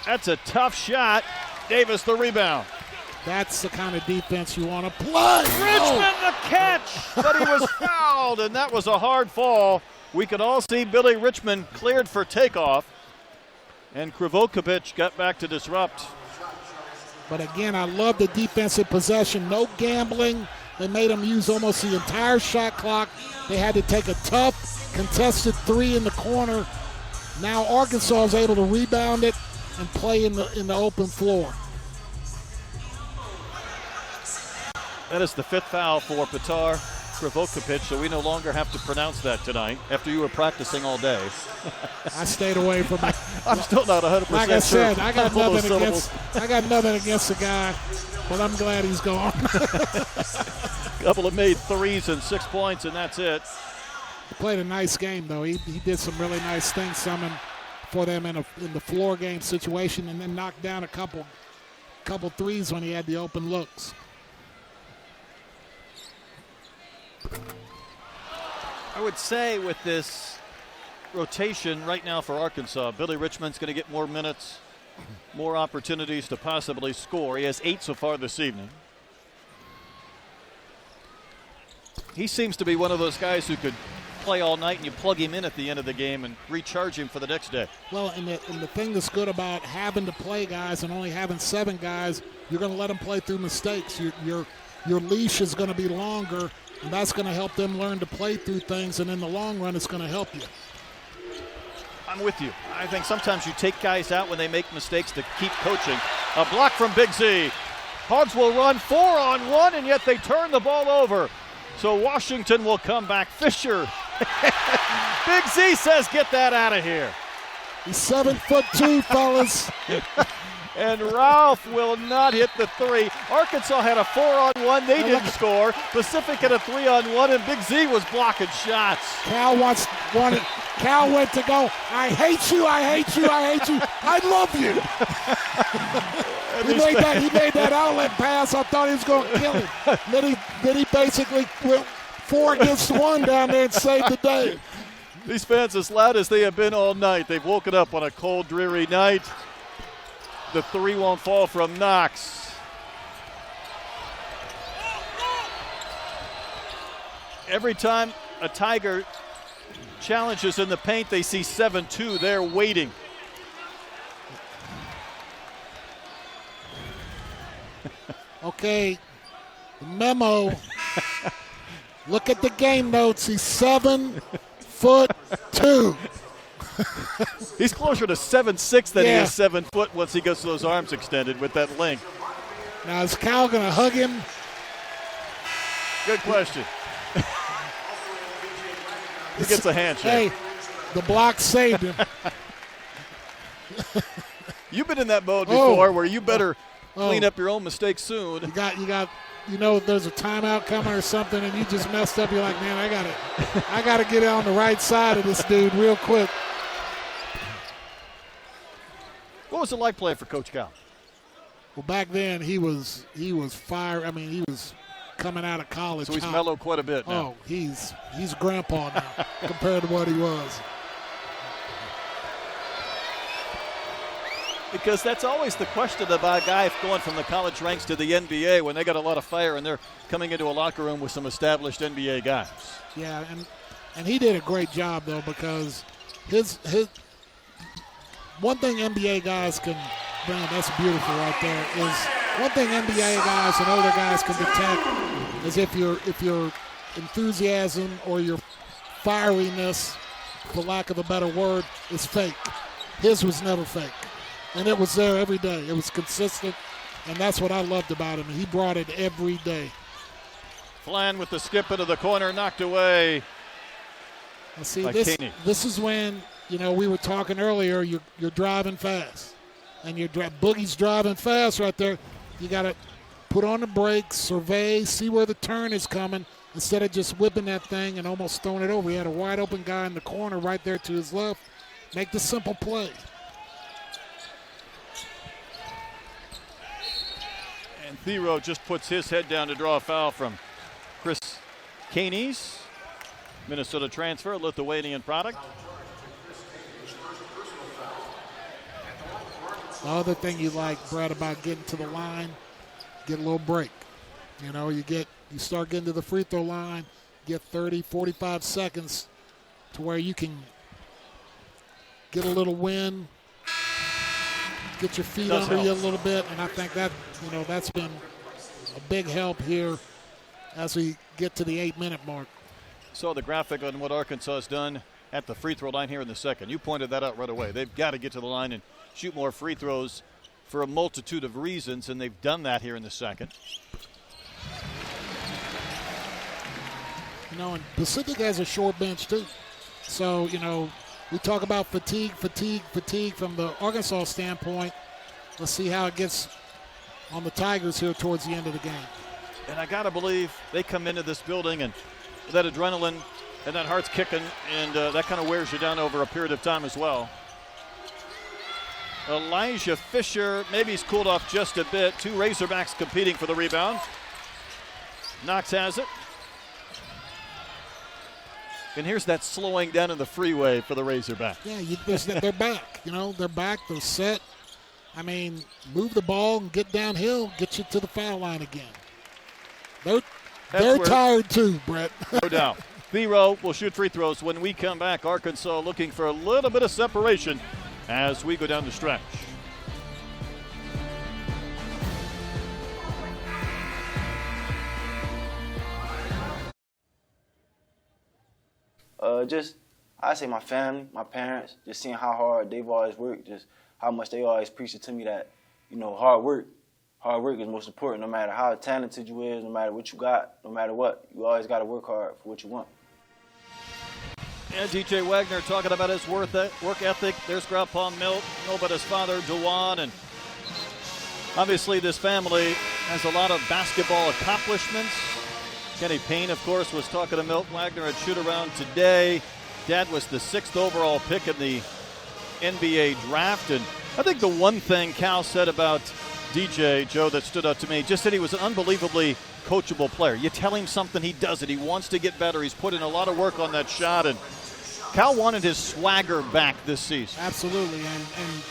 Speaker 1: That's a tough shot. Davis the rebound.
Speaker 2: That's the kind of defense you want to play.
Speaker 1: Richmond the catch, but he was fouled, and that was a hard fall. We could all see Billy Richmond cleared for takeoff, and Krivokapic got back to disrupt.
Speaker 2: But again, I love the defensive possession. No gambling. They made them use almost the entire shot clock. They had to take a tough, contested 3 in the corner. Now Arkansas is able to rebound it and play in the open floor.
Speaker 1: That is the 5th foul for Petar Krivokapic, so we no longer have to pronounce that tonight after you were practicing all day.
Speaker 2: I stayed away from it.
Speaker 1: I'm still not 100%
Speaker 2: like I said,
Speaker 1: sure.
Speaker 2: I got nothing against the guy, but I'm glad he's gone.
Speaker 1: Couple of made threes and 6 points, and that's it.
Speaker 2: He played a nice game, though. He did some really nice things for them in the floor game situation, and then knocked down a couple threes when he had the open looks.
Speaker 1: I would say with this rotation right now for Arkansas, Billy Richmond's going to get more minutes, more opportunities to possibly score. He has 8 so far this evening. He seems to be one of those guys who could play all night and you plug him in at the end of the game and recharge him for the next day.
Speaker 2: Well, and the thing that's good about having to play guys and only having 7 guys, you're going to let them play through mistakes. Your leash is going to be longer, and that's going to help them learn to play through things, and in the long run, it's going to help you.
Speaker 1: I'm with you. I think sometimes you take guys out when they make mistakes to keep coaching. A block from Big Z. Hogs will run 4-on-1, and yet they turn the ball over. So Washington will come back. Fisher. Big Z says, get that out of here.
Speaker 2: He's 7'2", fellas.
Speaker 1: And Ralph will not hit the 3. Arkansas had a 4-on-1. They didn't score. Pacific had a 3-on-1, and Big Z was blocking shots.
Speaker 2: Cal went to go, I hate you, I hate you, I hate you. I love you. He made that outlet pass. I thought he was going to kill him. Then he basically went 4 against 1 down there and saved the day.
Speaker 1: These fans as loud as they have been all night. They've woken up on a cold, dreary night. The 3 won't fall from Knox. Every time a Tiger challenges in the paint, they see 7-2. They're waiting.
Speaker 2: Okay, the memo. Look at the game notes. He's 7'2".
Speaker 1: He's closer to 7'6" than he is 7 foot once he gets those arms extended with that length.
Speaker 2: Now is Cal going to hug him?
Speaker 1: Good question. He gets a handshake.
Speaker 2: Hey, the block saved him.
Speaker 1: You've been in that mode before where you better clean up your own mistakes soon.
Speaker 2: You know, there's a timeout coming or something, and you just messed up. You're like, man, I gotta get on the right side of this dude real quick.
Speaker 1: What was it like playing for Coach Cal?
Speaker 2: Well, back then he was fire. I mean, he was coming out of college.
Speaker 1: So he's mellowed quite a bit now.
Speaker 2: Oh, he's grandpa now compared to what he was.
Speaker 1: Because that's always the question about a guy going from the college ranks to the NBA when they got a lot of fire and they're coming into a locker room with some established NBA guys.
Speaker 2: Yeah, and he did a great job though, because his one thing NBA guys can bring, that's beautiful right there, is one thing NBA guys and older guys can detect is if your enthusiasm or your fieriness, for lack of a better word, is fake. His was never fake. And it was there every day. It was consistent, and that's what I loved about him. He brought it every day.
Speaker 1: Flan with the skip into the corner, knocked away.
Speaker 2: See, this is when, we were talking earlier, you're driving fast. And Boogie's driving fast right there. You got to put on the brakes, survey, see where the turn is coming, instead of just whipping that thing and almost throwing it over. He had a wide open guy in the corner right there to his left. Make the simple play.
Speaker 1: And Thero just puts his head down to draw a foul from Chris Kanies, Minnesota transfer, Lithuanian product.
Speaker 2: The other thing you like, Brett, about getting to the line, get a little break. You start getting to the free throw line, get 30, 45 seconds to where you can get a little wind, get your feet under you a little bit, and I think that, that's been a big help here as we get to the 8-minute mark.
Speaker 1: Saw the graphic on what Arkansas has done at the free throw line here in the second. You pointed that out right away. They've got to get to the line and shoot more free throws for a multitude of reasons, and they've done that here in the second.
Speaker 2: And Pacific has a short bench too. So, we talk about fatigue from the Arkansas standpoint. Let's see how it gets on the Tigers here towards the end of the game.
Speaker 1: And I got to believe they come into this building and that adrenaline and that heart's kicking, and that kind of wears you down over a period of time as well. Elijah Fisher, maybe he's cooled off just a bit. Two Razorbacks competing for the rebound. Knox has it. And here's that slowing down in the freeway for the Razorbacks.
Speaker 2: Yeah, they're back. They're back. They're set. Move the ball and get downhill, get you to the foul line again. They're tired too, Brett.
Speaker 1: No doubt. Thero will shoot free throws when we come back. Arkansas looking for a little bit of separation as we go down the stretch.
Speaker 3: I say my family, my parents, just seeing how hard they've always worked, just how much they always preach it to me that, hard work is most important. No matter how talented you is, no matter what you got, no matter what, you always got to work hard for what you want.
Speaker 1: And DJ Wagner talking about his work ethic. There's Grandpa Milt, but his father, Dewan, and obviously this family has a lot of basketball accomplishments. Kenny Payne, of course, was talking to Milt Wagner at shoot-around today. Dad was the 6th overall pick in the NBA draft. And I think the one thing Cal said about DJ, Joe, that stood out to me, just said he was an unbelievably coachable player. You tell him something, he does it. He wants to get better. He's put in a lot of work on that shot. And Cal wanted his swagger back this season.
Speaker 2: Absolutely. And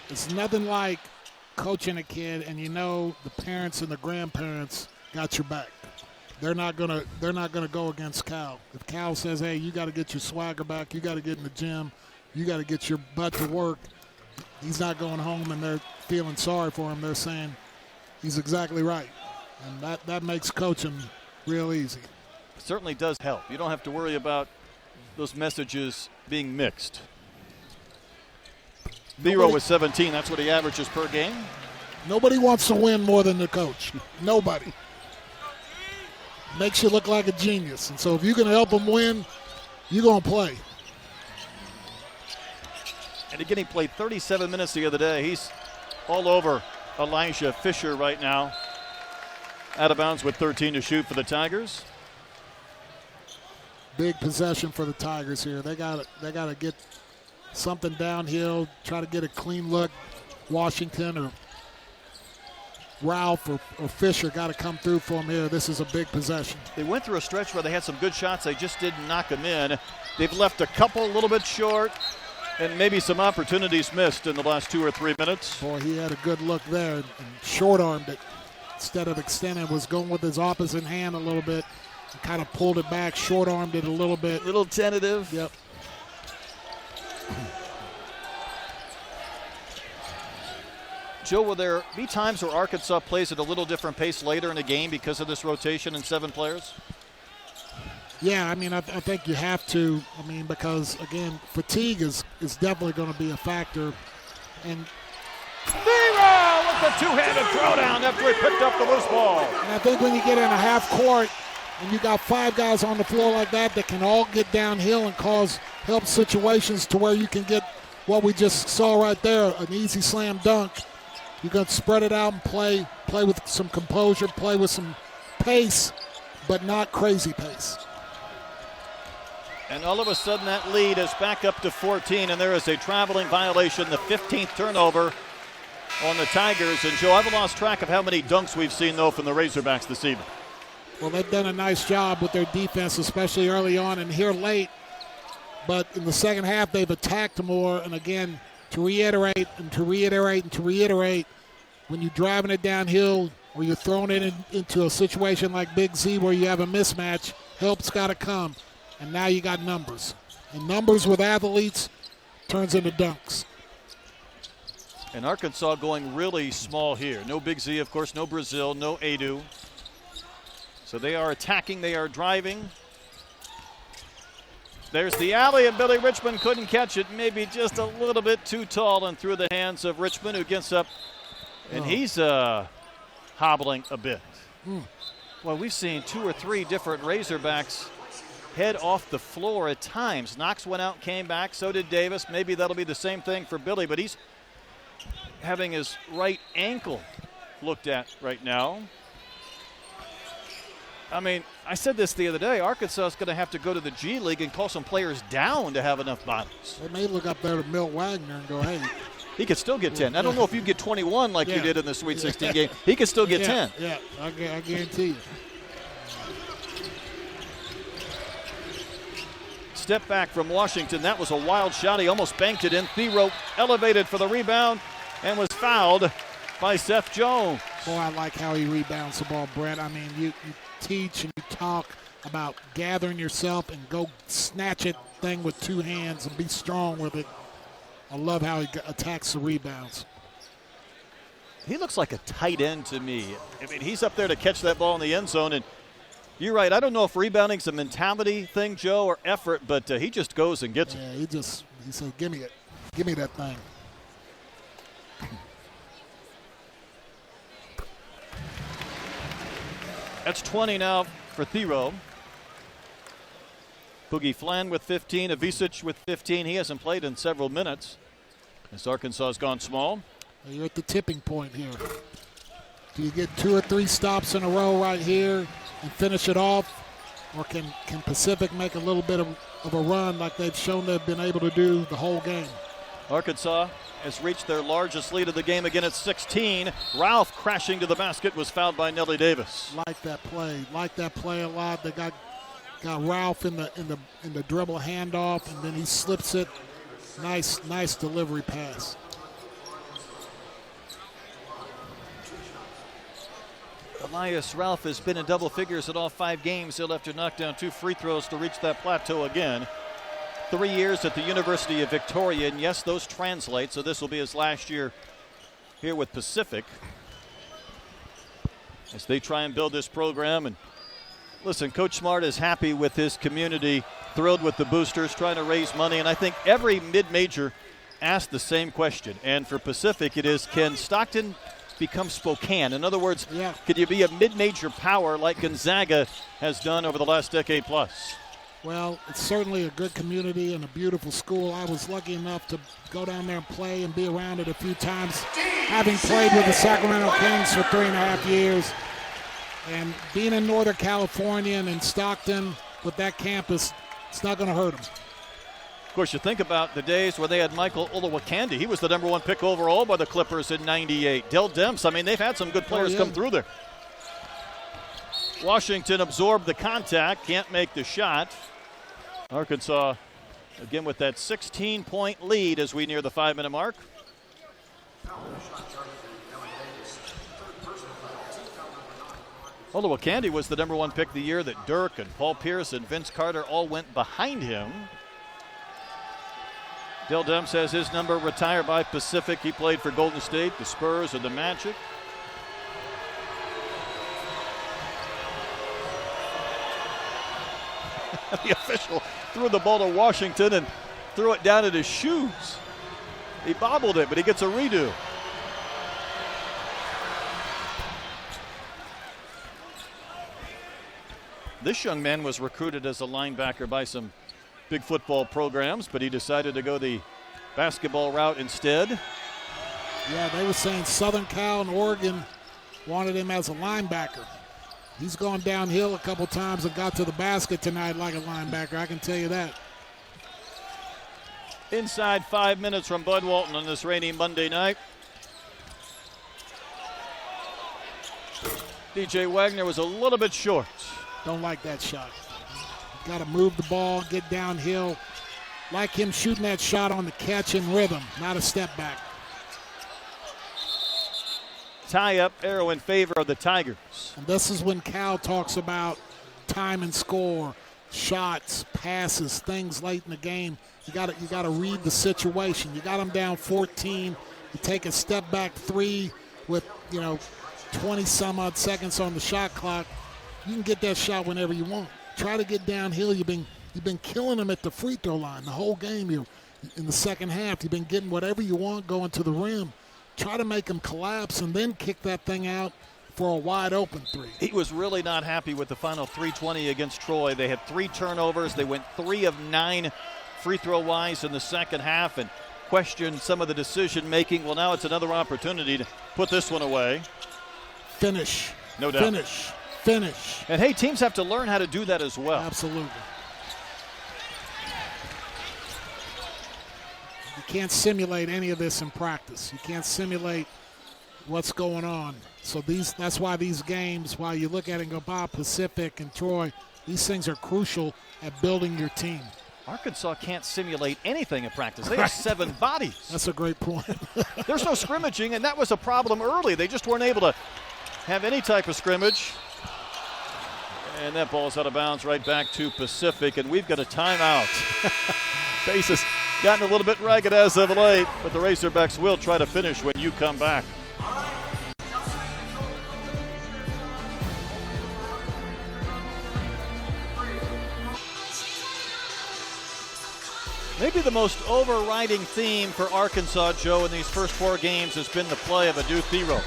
Speaker 2: it's nothing like coaching a kid and the parents and the grandparents got your back. They're not gonna go against Cal. If Cal says, hey, you got to get your swagger back, you got to get in the gym, you got to get your butt to work, he's not going home and they're feeling sorry for him. They're saying he's exactly right. And that makes coaching real easy.
Speaker 1: Certainly does help. You don't have to worry about those messages being mixed. Thero with 17, that's what he averages per game.
Speaker 2: Nobody wants to win more than the coach. Nobody. Makes you look like a genius. And so if you can help them win, you're going to play.
Speaker 1: And again, he played 37 minutes the other day. He's all over Elijah Fisher right now. Out of bounds with 13 to shoot for the Tigers.
Speaker 2: Big possession for the Tigers here. They got to get something downhill, try to get a clean look. Washington or Ralph or Fisher got to come through for him here. This is a big possession.
Speaker 1: They went through a stretch where they had some good shots. They just didn't knock them in. They've left a couple a little bit short and maybe some opportunities missed in the last 2 or 3 minutes.
Speaker 2: Boy, he had a good look there and short-armed it. Instead of extending, was going with his opposite hand a little bit. Kind of pulled it back, short-armed it a little bit.
Speaker 1: A little tentative.
Speaker 2: Yep.
Speaker 1: Joe, will there be times where Arkansas plays at a little different pace later in the game because of this rotation and 7 players?
Speaker 2: Yeah, I mean, I think you have to. I mean, because, again, fatigue is definitely going to be a factor. And
Speaker 1: Thero with the two-handed throwdown after he picked up the loose ball.
Speaker 2: I think when you get in a half court and you got 5 guys on the floor like that can all get downhill and cause help situations to where you can get what we just saw right there, an easy slam dunk. You got to spread it out and play with some composure, play with some pace, but not crazy pace.
Speaker 1: And all of a sudden that lead is back up to 14, and there is a traveling violation, the 15th turnover on the Tigers. And Joe, I've lost track of how many dunks we've seen, though, from the Razorbacks this evening.
Speaker 2: Well, they've done a nice job with their defense, especially early on and here late. But in the second half, they've attacked more. And again, to reiterate, when you're driving it downhill or you're throwing it into a situation like Big Z where you have a mismatch, help's got to come. And now you got numbers. And numbers with athletes turns into dunks.
Speaker 1: And Arkansas going really small here. No Big Z, of course, no Brazil, no Adu. So they are attacking, they are driving. There's the alley, and Billy Richmond couldn't catch it. Maybe just a little bit too tall and through the hands of Richmond, who gets up. And he's hobbling a bit. Well, we've seen 2 or 3 different Razorbacks head off the floor at times. Knox went out, came back. So did Davis. Maybe that'll be the same thing for Billy, but he's having his right ankle looked at right now. I mean, I said this the other day. Arkansas is going to have to go to the G League and call some players down to have enough bodies.
Speaker 2: They may look up there to Milt Wagner and go, hey.
Speaker 1: He could still get 10. I don't know if you get 21 like you did in the Sweet 16 game. He could still get 10.
Speaker 2: Yeah, I guarantee you.
Speaker 1: Step back from Washington. That was a wild shot. He almost banked it in. Thero elevated for the rebound and was fouled by Seth Jones.
Speaker 2: Boy, I like how he rebounds the ball, Brett. I mean, you teach and you talk about gathering yourself and go snatch it thing with 2 hands and be strong with it. I love how he attacks the rebounds.
Speaker 1: He looks like a tight end to me. I mean, he's up there to catch that ball in the end zone. And you're right. I don't know if rebounding's a mentality thing, Joe, or effort, but he just goes and gets it.
Speaker 2: Yeah, he said, give me it. Give me that thing.
Speaker 1: That's 20 now for Thero. Boogie Flan with 15, Avicic with 15. He hasn't played in several minutes as Arkansas has gone small.
Speaker 2: You're at the tipping point here. Do you get 2 or 3 stops in a row right here and finish it off? Or can Pacific make a little bit of a run like they've shown they've been able to do the whole game?
Speaker 1: Arkansas has reached their largest lead of the game again at 16. Ralph crashing to the basket was fouled by Nelly Davis.
Speaker 2: Like that play a lot. They got Ralph in the dribble handoff, and then he slips it. Nice delivery pass.
Speaker 1: Elias Ralph has been in double figures in all 5 games. He'll have to knock down 2 free throws to reach that plateau again. 3 years at the University of Victoria, and yes, those translate, so this will be his last year here with Pacific as they try and build this program. And listen, Coach Smart is happy with his community, thrilled with the boosters, trying to raise money, and I think every mid-major asked the same question. And for Pacific, it is, can Stockton become Spokane? In other words, could you be a mid-major power like Gonzaga has done over the last decade plus?
Speaker 2: Well, it's certainly a good community and a beautiful school. I was lucky enough to go down there and play and be around it a few times, having played with the Sacramento Kings for 3.5 years. And being in Northern California and in Stockton with that campus, it's not going to hurt them.
Speaker 1: Of course, you think about the days where they had Michael Olowokandi. He was the #1 pick overall by the Clippers in '98. Dell Demps, I mean, they've had some good players come through there. Washington absorbed the contact, can't make the shot. Arkansas, again, with that 16-point lead as we near the 5-minute mark. Olowokandi was the #1 pick the year that Dirk and Paul Pierce and Vince Carter all went behind him. Dell Demps has his number retired by Pacific. He played for Golden State, the Spurs, and the Magic. The official threw the ball to Washington and threw it down at his shoes. He bobbled it, but he gets a redo. This young man was recruited as a linebacker by some big football programs, but he decided to go the basketball route instead.
Speaker 2: Yeah, they were saying Southern Cal and Oregon wanted him as a linebacker. He's gone downhill a couple times and got to the basket tonight like a linebacker, I can tell you that.
Speaker 1: Inside 5 minutes from Bud Walton on this rainy Monday night. DJ Wagner was a little bit short.
Speaker 2: Don't like that shot. Got to move the ball, get downhill. Like him shooting that shot on the catch and rhythm, not a step back.
Speaker 1: Tie-up arrow in favor of the Tigers.
Speaker 2: And this is when Cal talks about time and score, shots, passes, things late in the game. You got to read the situation. You got them down 14. You take a step back three with 20 some odd seconds on the shot clock. You can get that shot whenever you want. Try to get downhill. You've been killing them at the free throw line the whole game. In the second half, you've been getting whatever you want going to the rim. Try to make them collapse and then kick that thing out for a wide open three.
Speaker 1: He was really not happy with the final 3:20 against Troy. They had 3 turnovers. They went 3 of 9 free throw wise in the second half and questioned some of the decision making. Well, now it's another opportunity to put this one away.
Speaker 2: Finish.
Speaker 1: No doubt.
Speaker 2: Finish.
Speaker 1: And hey, teams have to learn how to do that as well.
Speaker 2: Absolutely. You can't simulate any of this in practice. You can't simulate what's going on. So that's why these games, while you look at it and go, Bob, Pacific and Troy, these things are crucial at building your team.
Speaker 1: Arkansas can't simulate anything in practice. They have 7 bodies.
Speaker 2: That's a great point.
Speaker 1: There's no scrimmaging, and that was a problem early. They just weren't able to have any type of scrimmage. And that ball's out of bounds right back to Pacific, and we've got a timeout. Pace has gotten a little bit ragged as of late, but the Razorbacks will try to finish when you come back. Maybe the most overriding theme for Arkansas, Joe, in these first 4 games has been the play of Adu Thero.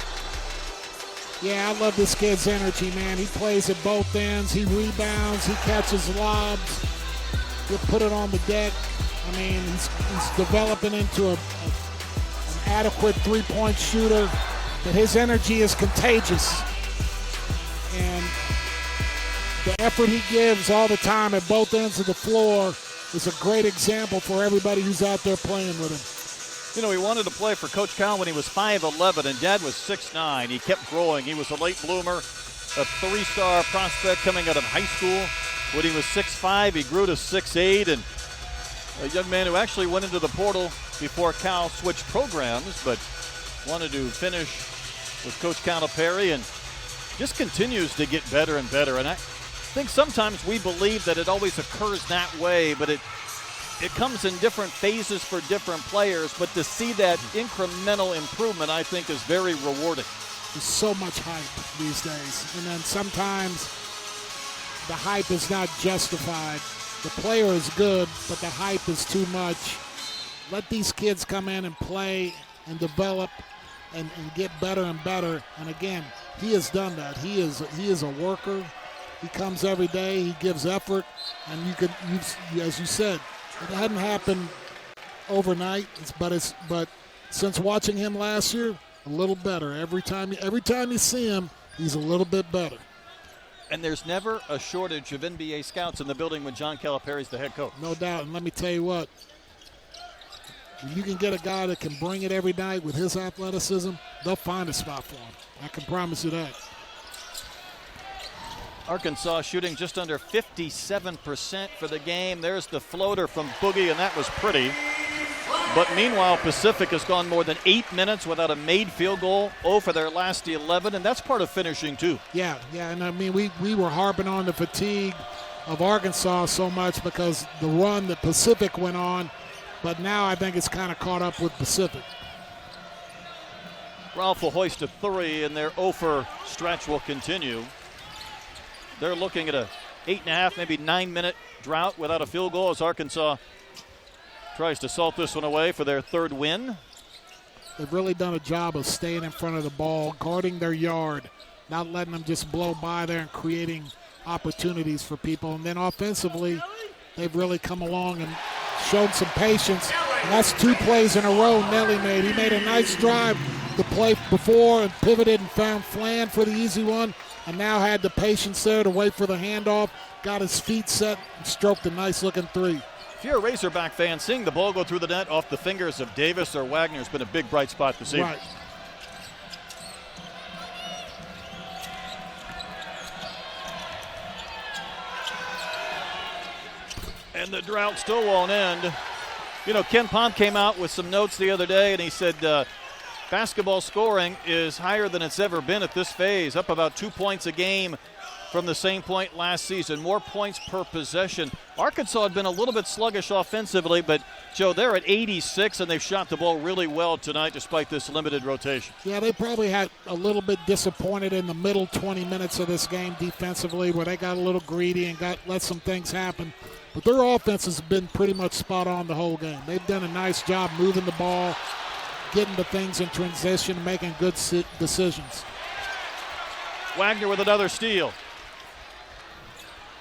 Speaker 2: Yeah, I love this kid's energy, man. He plays at both ends. He rebounds. He catches lobs. He'll put it on the deck. I mean, he's developing into an adequate three-point shooter. But his energy is contagious. And the effort he gives all the time at both ends of the floor is a great example for everybody who's out there playing with him.
Speaker 1: You know, he wanted to play for Coach Cal when he was 5'11", and Dad was 6'9". He kept growing. He was a late bloomer, a 3-star prospect coming out of high school. When he was 6'5", he grew to 6'8", and a young man who actually went into the portal before Cal switched programs, but wanted to finish with Coach Calipari and just continues to get better and better. And I think sometimes we believe that it always occurs that way, but it comes in different phases for different players, but to see that incremental improvement, I think, is very rewarding.
Speaker 2: There's so much hype these days, and then sometimes the hype is not justified. The player is good, but the hype is too much. Let these kids come in and play and develop and get better and better. And again, he has done that. He is a worker. He comes every day. He gives effort, and as you said, it hadn't happened overnight, but since watching him last year, a little better. Every time you see him, he's a little bit better.
Speaker 1: And there's never a shortage of NBA scouts in the building when John Calipari's the head coach.
Speaker 2: No doubt. And let me tell you what, if you can get a guy that can bring it every night with his athleticism, they'll find a spot for him. I can promise you that.
Speaker 1: Arkansas shooting just under 57% for the game. There's the floater from Boogie, and that was pretty. But meanwhile, Pacific has gone more than 8 minutes without a made field goal, 0 for their last 11, and that's part of finishing too.
Speaker 2: Yeah, and I mean, we were harping on the fatigue of Arkansas so much because the run that Pacific went on, but now I think it's kind of caught up with Pacific.
Speaker 1: Ralph will hoist a 3, and their 0 for stretch will continue. They're looking at a 8.5, maybe 9-minute drought without a field goal as Arkansas tries to salt this one away for their third win.
Speaker 2: They've really done a job of staying in front of the ball, guarding their yard, not letting them just blow by there and creating opportunities for people. And then offensively, they've really come along and shown some patience. And that's 2 plays in a row Nelly made. He made a nice drive the play before and pivoted and found Flan for the easy one, and now had the patience there to wait for the handoff, got his feet set, and stroked a nice-looking 3.
Speaker 1: If you're a Razorback fan, seeing the ball go through the net off the fingers of Davis or Wagner has been a big bright spot this evening.
Speaker 2: Right.
Speaker 1: And the drought still won't end. You know, Ken Pom came out with some notes the other day, and he said basketball scoring is higher than it's ever been at this phase, up about 2 points a game from the same point last season, more points per possession. Arkansas had been a little bit sluggish offensively, but, Joe, they're at 86, and they've shot the ball really well tonight despite this limited rotation.
Speaker 2: Yeah, they probably had a little bit disappointed in the middle 20 minutes of this game defensively, where they got a little greedy and let some things happen. But their offense has been pretty much spot on the whole game. They've done a nice job moving the ball, getting the things in transition, making good decisions.
Speaker 1: Wagner with another steal.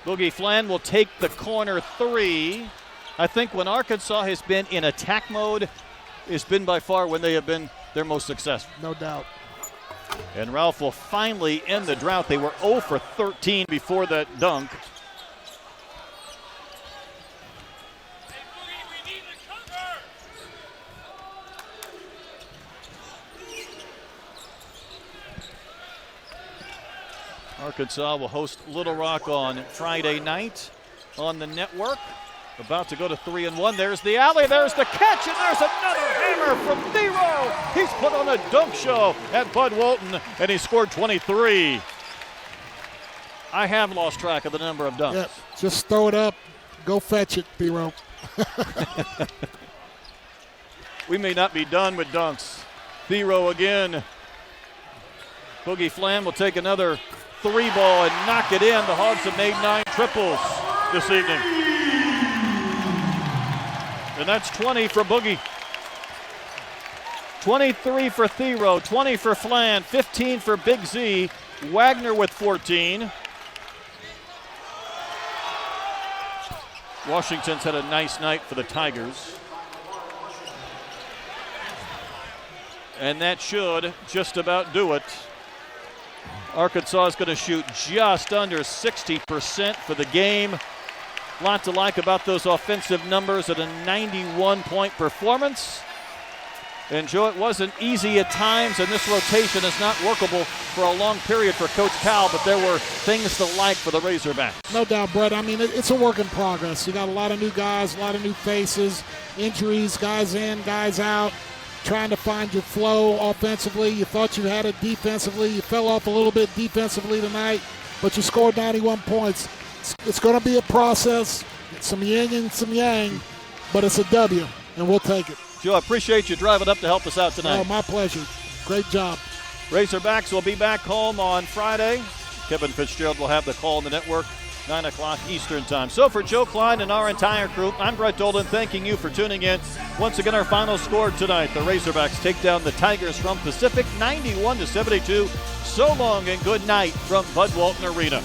Speaker 1: Boogie Flan will take the corner 3. I think when Arkansas has been in attack mode, it's been by far when they have been their most successful.
Speaker 2: No doubt.
Speaker 1: And Ralph will finally end the drought. They were 0 for 13 before that dunk. Arkansas will host Little Rock on Friday night on the network. About to go to 3-1. There's the alley. There's the catch. And there's another hammer from Thero. He's put on a dunk show at Bud Walton, and he scored 23. I have lost track of the number of dunks.
Speaker 2: Yep. Just throw it up. Go fetch it, Thero.
Speaker 1: We may not be done with dunks. Thero again. Boogie Flan will take another 3-ball and knock it in. The Hogs have made 9 triples this evening. And that's 20 for Boogie. 23 for Thero, 20 for Flan, 15 for Big Z. Wagner with 14. Washington's had a nice night for the Tigers. And that should just about do it. Arkansas is going to shoot just under 60% for the game. Lot to like about those offensive numbers at a 91-point performance. And, Joe, it wasn't easy at times, and this rotation is not workable for a long period for Coach Powell, but there were things to like for the Razorbacks.
Speaker 2: No doubt, Brett. I mean, it's a work in progress. You got a lot of new guys, a lot of new faces, injuries, guys in, guys out, trying to find your flow offensively. You thought you had it defensively. You fell off a little bit defensively tonight, but you scored 91 points. It's going to be a process. It's some yin and some yang, but it's a W, and we'll take it.
Speaker 1: Joe, I appreciate you driving up to help us out tonight.
Speaker 2: Oh, my pleasure. Great job.
Speaker 1: Razorbacks will be back home on Friday. Kevin Fitzgerald will have the call on the network, 9 o'clock Eastern time. So for Joe Klein and our entire crew, I'm Brett Dolan, thanking you for tuning in. Once again, our final score tonight, the Razorbacks take down the Tigers from Pacific, 91-72. So long and good night from Bud Walton Arena.